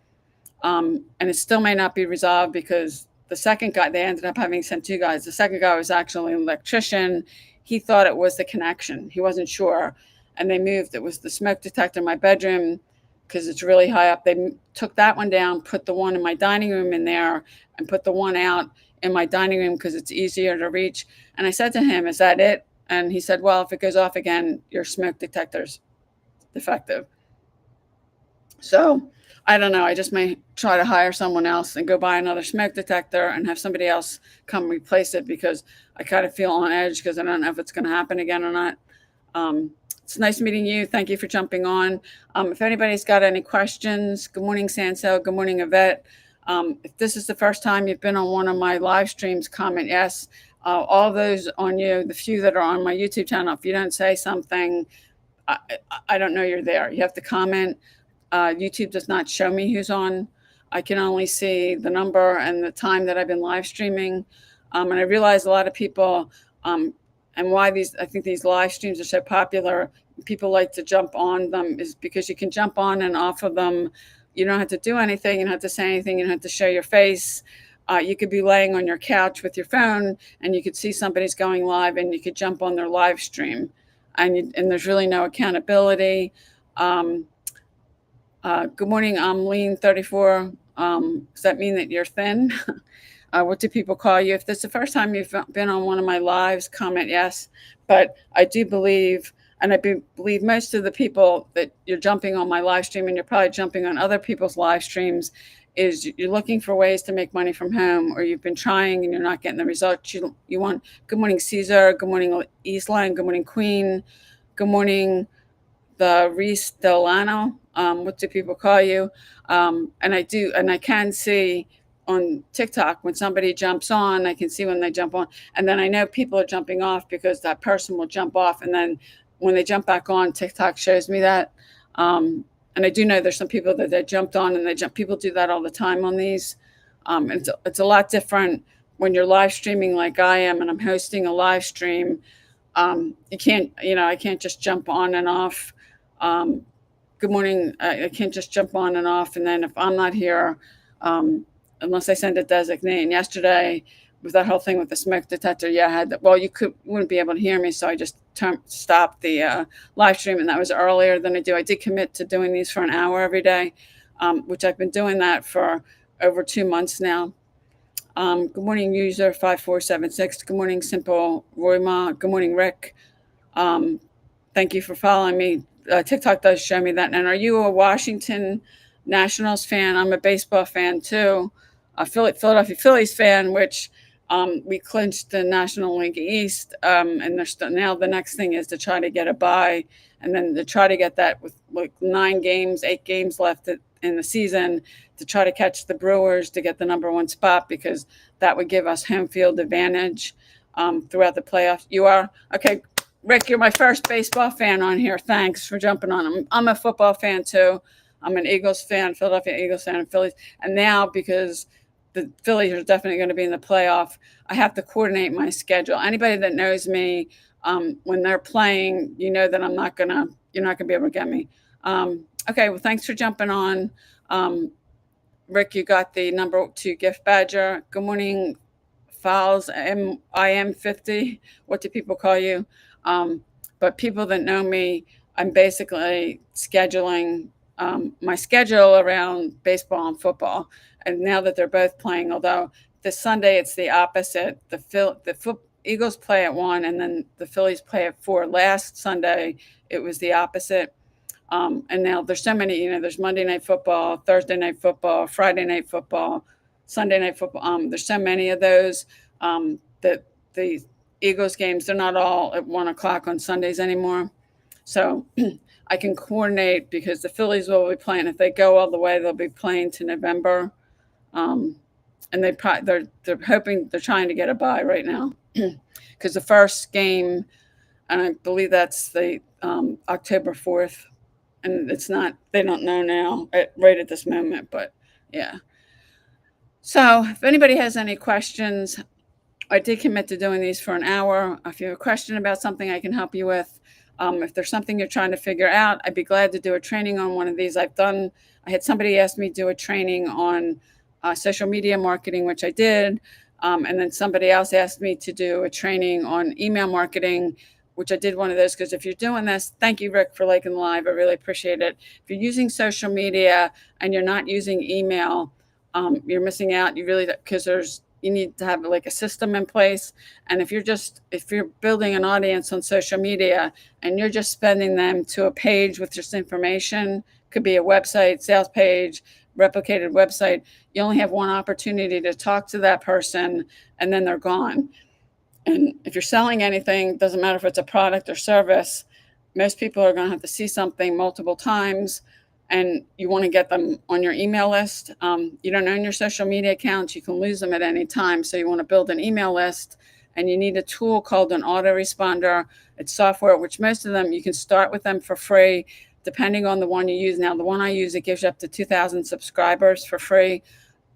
A: And it still may not be resolved, because the second guy, they ended up having sent 2 guys. The second guy was actually an electrician. He thought it was the connection. He wasn't sure. And they moved. It was the smoke detector in my bedroom, because it's really high up. They took that one down, put the one in my dining room in there, and put the one out in my dining room because it's easier to reach. And I said to him, "Is that it?" And he said, "Well, if it goes off again, your smoke detector's defective." So I don't know. I just may try to hire someone else and go buy another smoke detector and have somebody else come replace it, because I kind of feel on edge, because I don't know if it's going to happen again or not. It's nice meeting you. Thank you for jumping on. If anybody's got any questions, good morning, Sansel. Good morning, Yvette. If this is the first time you've been on one of my live streams, comment yes. All those on you, the few that are on my YouTube channel, if you don't say something, I don't know you're there. You have to comment. YouTube does not show me who's on. I can only see the number and the time that I've been live streaming. And I realize a lot of people, and why I think these live streams are so popular, people like to jump on them, is because you can jump on and off of them. You don't have to do anything. You don't have to say anything. You don't have to show your face. You could be laying on your couch with your phone, and you could see somebody's going live, and you could jump on their live stream. And there's really no accountability. Good morning, I'm Lean34. Does that mean that you're thin? What do people call you? If this is the first time you've been on one of my lives, comment yes. But I do believe, and I believe most of the people that you're jumping on my live stream, and you're probably jumping on other people's live streams, is you're looking for ways to make money from home, or you've been trying and you're not getting the results you want. Good morning, Caesar. Good morning, Eastline. Good morning, Queen. Good morning, the Reese Delano. What do people call you? And I can see on TikTok when somebody jumps on, I can see when they jump on, and then I know people are jumping off, because that person will jump off, and then when they jump back on, TikTok shows me that. And I do know there's some people that they jumped on and they jump. People do that all the time on these. It's a lot different when you're live streaming like I am, and I'm hosting a live stream. I can't just jump on and off. Good morning. I can't just jump on and off. And then if I'm not here, unless I send a designate. And yesterday, with that whole thing with the smoke detector, you wouldn't be able to hear me. So I just stopped the live stream. And that was earlier than I do. I did commit to doing these for an hour every day. which I've been doing that for over 2 months now. Good morning, user 5476. Good morning, Simple Royma. Good morning, Rick. Um, Thank you for following me. TikTok does show me that. And are you a Washington Nationals fan? I'm a baseball fan too. A Philadelphia Phillies fan, which we clinched the National League East. And now the next thing is to try to get a bye, and then to try to get that with like 8 games left in the season, to try to catch the Brewers to get the number one spot, because that would give us home field advantage throughout the playoffs. You are? Okay. Rick, you're my first baseball fan on here. Thanks for jumping on. I'm a football fan too. I'm an Eagles fan, Philadelphia Eagles fan, and Phillies. And now, because the Phillies are definitely going to be in the playoff, I have to coordinate my schedule. Anybody that knows me, when they're playing, you know that you're not gonna be able to get me. Okay, well, thanks for jumping on. Rick, you got the number 2 gift badger. Good morning, Files. I am 50. What do people call you? But people that know me, I'm basically scheduling my schedule around baseball and football. And now that they're both playing, although this Sunday it's the opposite. The Eagles play at 1, and then the Phillies play at 4. Last Sunday it was the opposite. And now there's so many. There's Monday Night Football, Thursday Night Football, Friday Night Football, Sunday Night Football. There's so many of those that the Eagles games, they're not all at 1 o'clock on Sundays anymore. So I can coordinate, because the Phillies will be playing. If they go all the way, they'll be playing to November. And they're hoping, they're trying to get a bye right now, because the first game, and I believe that's the October 4th, and it's not. They don't know now right at this moment, but yeah. So if anybody has any questions, I did commit to doing these for an hour. If you have a question about something I can help you with, if there's something you're trying to figure out, I'd be glad to do a training on one of these. I had somebody ask me to do a training on social media marketing, which I did. And then somebody else asked me to do a training on email marketing, which I did one of those. Because if you're doing this, thank you, Rick, for liking the live. I really appreciate it. If you're using social media and you're not using email, you're missing out. Because you need to have like a system in place. And if you're building an audience on social media and you're just spending them to a page with just information, could be a website, sales page, replicated website, you only have one opportunity to talk to that person, and then they're gone. And if you're selling anything, doesn't matter if it's a product or service, most people are going to have to see something multiple times, and you want to get them on your email list. You don't own your social media accounts. You can lose them at any time. So you want to build an email list, and you need a tool called an autoresponder. It's software, which most of them, you can start with them for free, depending on the one you use. Now, the one I use, it gives you up to 2,000 subscribers for free.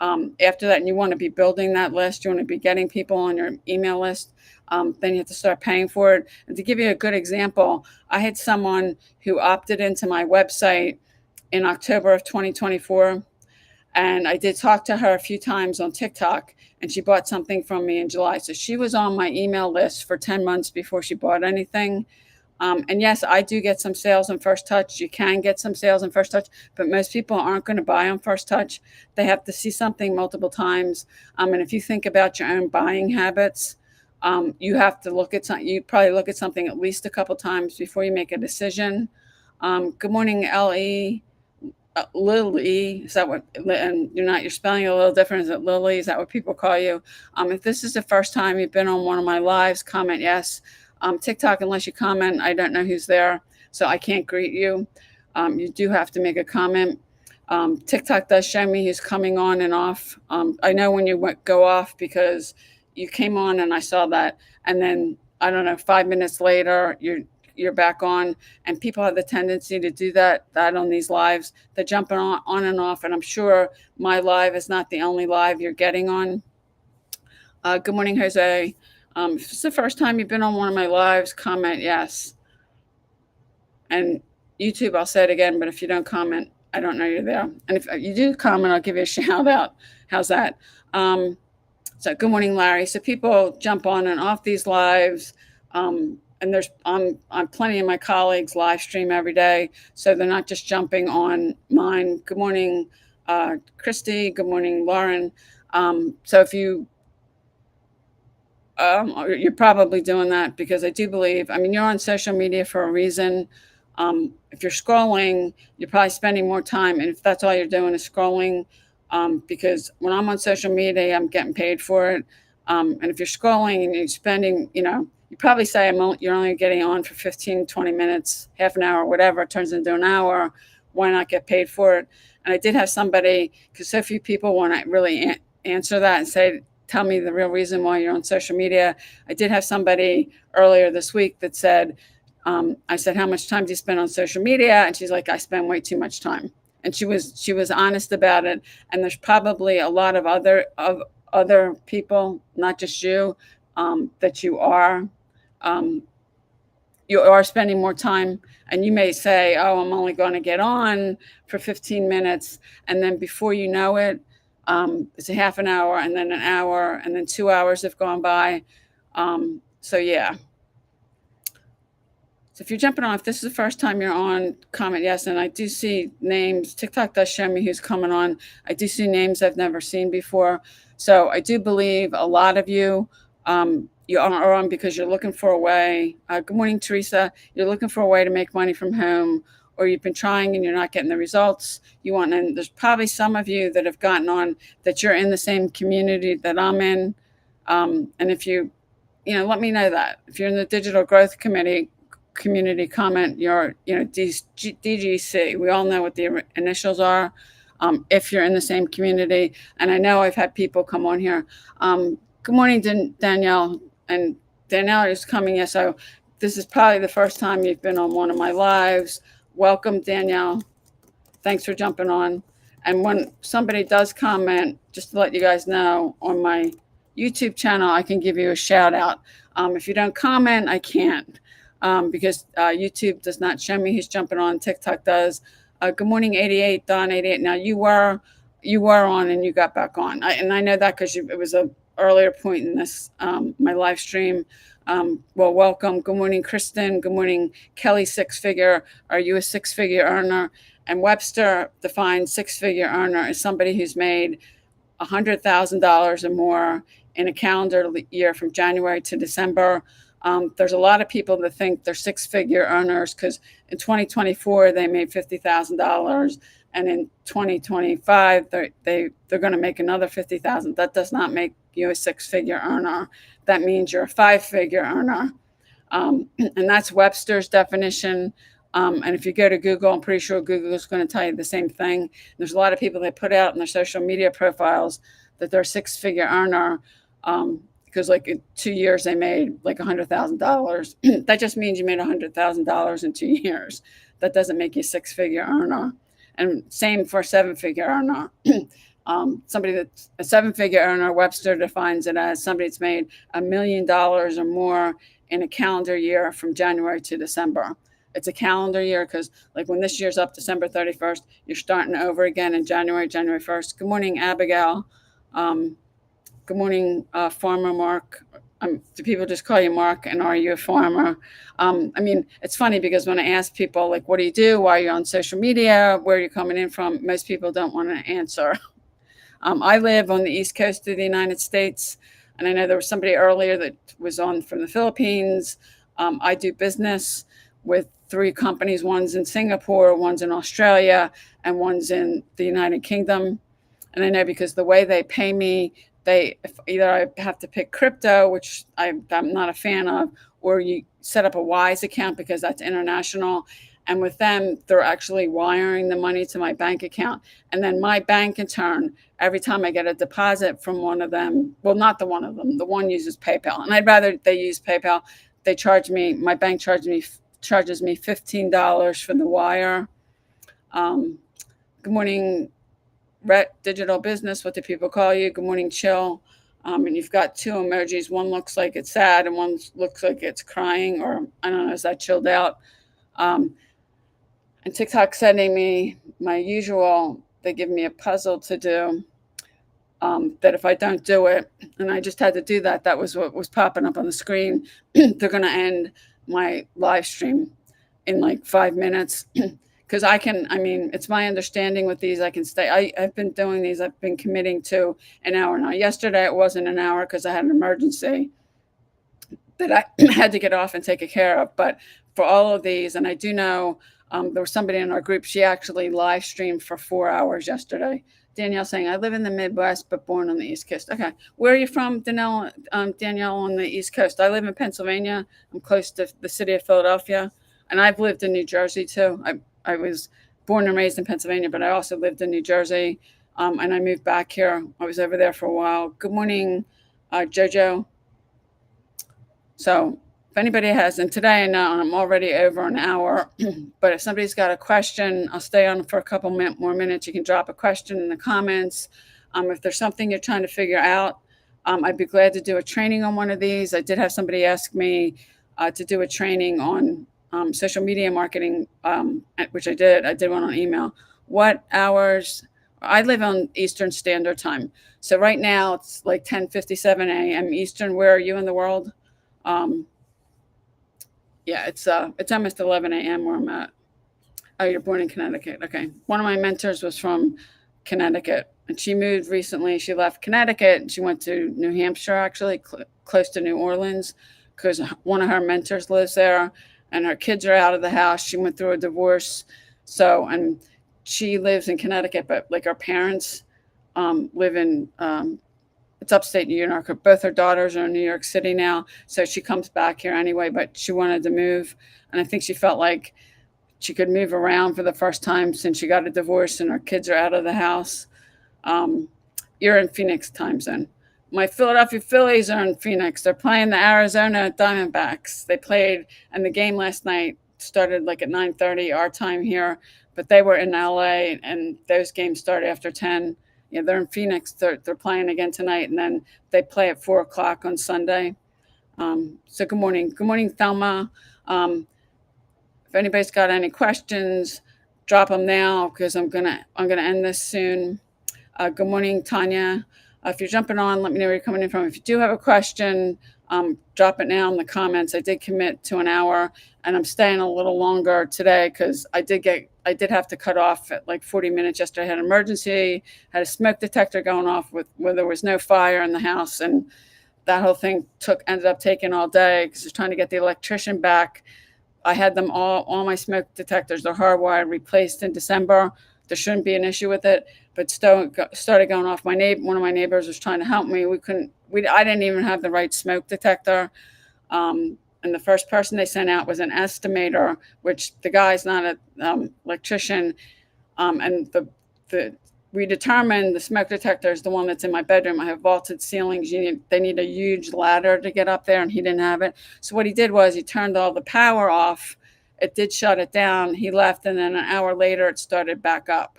A: After that, and you want to be building that list, you want to be getting people on your email list, then you have to start paying for it. And to give you a good example, I had someone who opted into my website in October of 2024. And I did talk to her a few times on TikTok, and she bought something from me in July. So she was on my email list for 10 months before she bought anything. And yes, I do get some sales on First Touch. You can get some sales on First Touch, but most people aren't going to buy on First Touch. They have to see something multiple times. And if you think about your own buying habits, you have to look at something. You probably look at something at least a couple times before you make a decision. Good morning, L.E. Lily, is that what? And you're spelling it a little different. Is it Lily? Is that what people call you? If this is the first time you've been on one of my lives, comment yes. TikTok, unless you comment, I don't know who's there, so I can't greet you. You do have to make a comment. TikTok does show me who's coming on and off. I know when you go off, because you came on and I saw that, and then I don't know, 5 minutes later you're back on, and people have the tendency to do that on these lives. They're jumping on and off, and I'm sure my live is not the only live you're getting on. Good morning, Jose. If it's the first time you've been on one of my lives, comment yes. And YouTube, I'll say it again, but if you don't comment, I don't know you're there. And if you do comment, I'll give you a shout out. How's that? So good morning, Larry. So people jump on and off these lives. and there's on plenty of my colleagues live stream every day, so they're not just jumping on mine. Good morning, Christy. Good morning, Lauren. So if you're probably doing that because I do believe, I mean, you're on social media for a reason. If you're scrolling, you're probably spending more time. And if that's all you're doing is scrolling, because when I'm on social media, I'm getting paid for it. And if you're scrolling and you're spending, you probably say you're only getting on for 15, 20 minutes, half an hour, whatever, it turns into an hour. Why not get paid for it? And I did have somebody, because so few people want to really answer that and say, tell me the real reason why you're on social media. I did have somebody earlier this week that said, I said, how much time do you spend on social media? And she's like, I spend way too much time. And she was honest about it. And there's probably a lot of other people, not just you, that you are spending more time, and you may say, oh, I'm only going to get on for 15 minutes. And then before you know it, it's a half an hour, and then an hour, and then 2 hours have gone by. So yeah. So if you're jumping on, if this is the first time you're on, comment yes. And I do see names. TikTok does show me who's coming on. I do see names I've never seen before. So I do believe a lot of you, you are on because you're looking for a way. Good morning, Teresa. You're looking for a way to make money from home, or you've been trying and you're not getting the results you want. And there's probably some of you that have gotten on that you're in the same community that I'm in. And if let me know that. If you're in the digital growth community, comment your, DGC. We all know what the initials are. If you're in the same community, and I know I've had people come on here. Good morning, Danielle. And Danielle is coming. Yeah, so this is probably the first time you've been on one of my lives. Welcome, Danielle. Thanks for jumping on. And when somebody does comment, just to let you guys know, on my YouTube channel, I can give you a shout out. If you don't comment, I can't, because YouTube does not show me who's jumping on. TikTok does. Good morning, 88, Don 88. Now you were on and you got back on. And I know that because it was a earlier point in this, my live stream. Well, welcome. Good morning, Kristen. Good morning, Kelly. Six figure. Are you a six-figure earner? And Webster defines six-figure earner as somebody who's made $100,000 or more in a calendar year from January to December. There's a lot of people that think they're six-figure earners because in 2024 they made $50,000, and in 2025 they're going to make another $50,000. That does not make you a six-figure earner. That means you're a five-figure earner, and that's Webster's definition. And if you go to Google, I'm pretty sure Google is going to tell you the same thing. There's a lot of people that put out in their social media profiles that they're a six-figure earner, because like in 2 years they made like $100,000. That just means you made $100,000 in 2 years. That doesn't make you a six-figure earner. And same for a seven-figure earner. Somebody that's a seven-figure earner, Webster defines it as somebody that's made $1 million or more in a calendar year from January to December. It's a calendar year because like when this year's up December 31st, you're starting over again in January 1st. Good morning, Abigail. Good morning, Farmer Mark. Do people just call you Mark, and are you a farmer? I mean, it's funny because when I ask people, like, what do you do? Why are you on social media? Where are you coming in from? Most people don't want to answer. I live on the East Coast of the United States, and I know there was somebody earlier that was on from the Philippines. I do business with 3 companies. One's in Singapore, one's in Australia, and one's in the United Kingdom. And I know because the way they pay me, either I have to pick crypto, which I'm not a fan of, or you set up a Wise account because that's international. And with them, they're actually wiring the money to my bank account. And then my bank in turn, every time I get a deposit from one of them, well, not the one of them, the one uses PayPal. And I'd rather they use PayPal. My bank charges me $15 for the wire. Good morning, Rhett Digital Business. What do people call you? Good morning, Chill. And you've got 2 emojis. One looks like it's sad and one looks like it's crying, or I don't know, is that chilled out? And TikTok sending me my usual, they give me a puzzle to do, that if I don't do it, and I just had to do that, that was what was popping up on the screen, they're going to end my live stream in like 5 minutes. Because it's my understanding with these, I can stay. I've been doing these, I've been committing to an hour now. Yesterday it wasn't an hour because I had an emergency that I had to get off and take care of. But for all of these, and I do know there was somebody in our group, she actually live streamed for 4 hours yesterday. Danielle saying, I live in the Midwest, but born on the East Coast. Okay. Where are you from, Danielle, on the East Coast? I live in Pennsylvania. I'm close to the city of Philadelphia. And I've lived in New Jersey, too. I was born and raised in Pennsylvania, but I also lived in New Jersey. And I moved back here. I was over there for a while. Good morning, JoJo. So if anybody has, and today I know I'm already over an hour, but if somebody's got a question, I'll stay on for a couple more minutes. You can drop a question in the comments. If there's something you're trying to figure out, I'd be glad to do a training on one of these. I did have somebody ask me to do a training on social media marketing, which I did. I did one on email. What hours? I live on Eastern Standard Time. So right now it's like 10:57 a.m. Eastern. Where are you in the world? Yeah, it's almost 11 a.m. where I'm at. Oh, you're born in Connecticut. Okay. One of my mentors was from Connecticut, and she moved recently. She left Connecticut and she went to New Hampshire, actually, close to New Orleans, because one of her mentors lives there, and her kids are out of the house. She went through a divorce, and she lives in Connecticut, but like her parents live in it's upstate New York. Both her daughters are in New York City now, so she comes back here anyway. But she wanted to move, and I think she felt like she could move around for the first time since she got a divorce and her kids are out of the house. You're in Phoenix time zone. My Philadelphia Phillies are in Phoenix. They're playing the Arizona Diamondbacks. They played, and the game last night started like at 9:30 our time here, but they were in LA, and those games start after 10. Yeah, they're in Phoenix. They're playing again tonight, and then they play at 4 o'clock on Sunday. So good morning, Thelma. If anybody's got any questions, drop them now because I'm gonna end this soon. Good morning, Tanya. If you're jumping on, let me know where you're coming in from. If you do have a question, drop it now in the comments. I did commit to an hour, and I'm staying a little longer today because I did have to cut off at like 40 minutes yesterday. I had an emergency, had a smoke detector going off where there was no fire in the house, and that whole thing ended up taking all day because I was trying to get the electrician back. I had them all my smoke detectors, they're hardwired, replaced in December. There shouldn't be an issue with it, but started going off. One of my neighbors was trying to help me. I didn't even have the right smoke detector. And the first person they sent out was an estimator, which the guy's not an electrician. And we determined the smoke detector is the one that's in my bedroom. I have vaulted ceilings. They need a huge ladder to get up there, and he didn't have it. So what he did was he turned all the power off. It did shut it down. He left, and then an hour later, it started back up.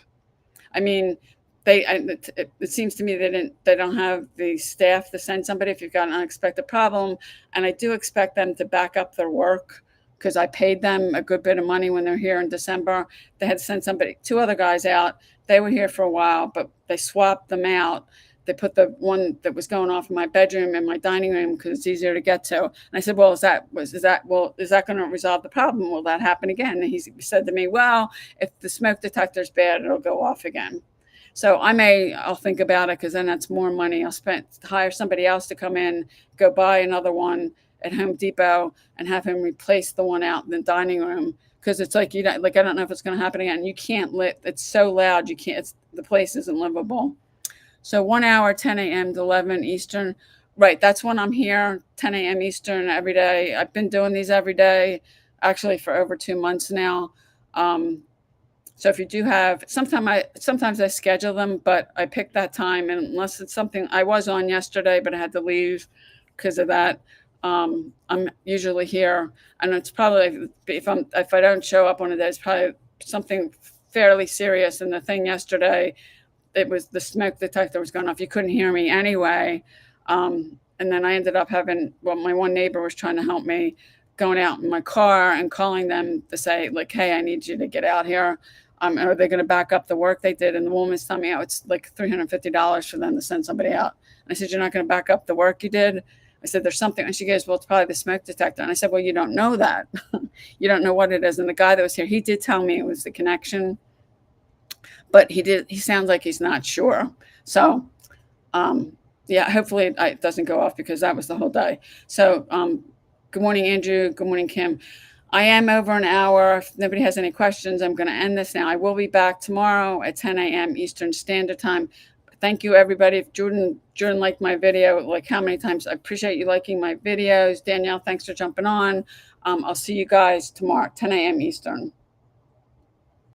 A: I mean, it seems to me they don't have the staff to send somebody if you've got an unexpected problem. And I do expect them to back up their work because I paid them a good bit of money when they're here in December. They had to send two other guys out. They were here for a while, but they swapped them out. They put the one that was going off in my bedroom and my dining room because it's easier to get to. And I said, well, is that going to resolve the problem? Will that happen again? And he said to me, well, if the smoke detector's bad, it'll go off again. So I'll think about it because then that's more money. I'll hire somebody else to come in, go buy another one at Home Depot and have him replace the one out in the dining room. Because it's like, I don't know if it's going to happen again. You can't it's so loud. The place isn't livable. So 1 hour, 10 a.m. to 11 Eastern. Right. That's when I'm here, 10 a.m. Eastern every day. I've been doing these every day, actually for over 2 months now. So if you do have, sometimes I schedule them, but I pick that time. And unless it's something I was on yesterday, but I had to leave because of that. I'm usually here, and it's probably if I don't show up one of those, probably something fairly serious. And the thing yesterday, it was the smoke detector was going off. You couldn't hear me anyway. And then I ended up my one neighbor was trying to help me, going out in my car and calling them to say like, hey, I need you to get out here. Are they going to back up the work they did? And the woman's telling me, it's like $350 for them to send somebody out. And I said, you're not going to back up the work you did? I said, there's something. And she goes, well, it's probably the smoke detector. And I said, well, you don't know that. You don't know what it is. And the guy that was here, he did tell me it was the connection, but he sounds like he's not sure. So, yeah, hopefully it doesn't go off, because that was the whole day. So, good morning, Andrew. Good morning, Kim. I am over an hour. If nobody has any questions, I'm going to end this now. I will be back tomorrow at 10 a.m. Eastern Standard Time. Thank you, everybody. If Jordan liked my video, like how many times, I appreciate you liking my videos. Danielle, thanks for jumping on. I'll see you guys tomorrow, 10 a.m. Eastern.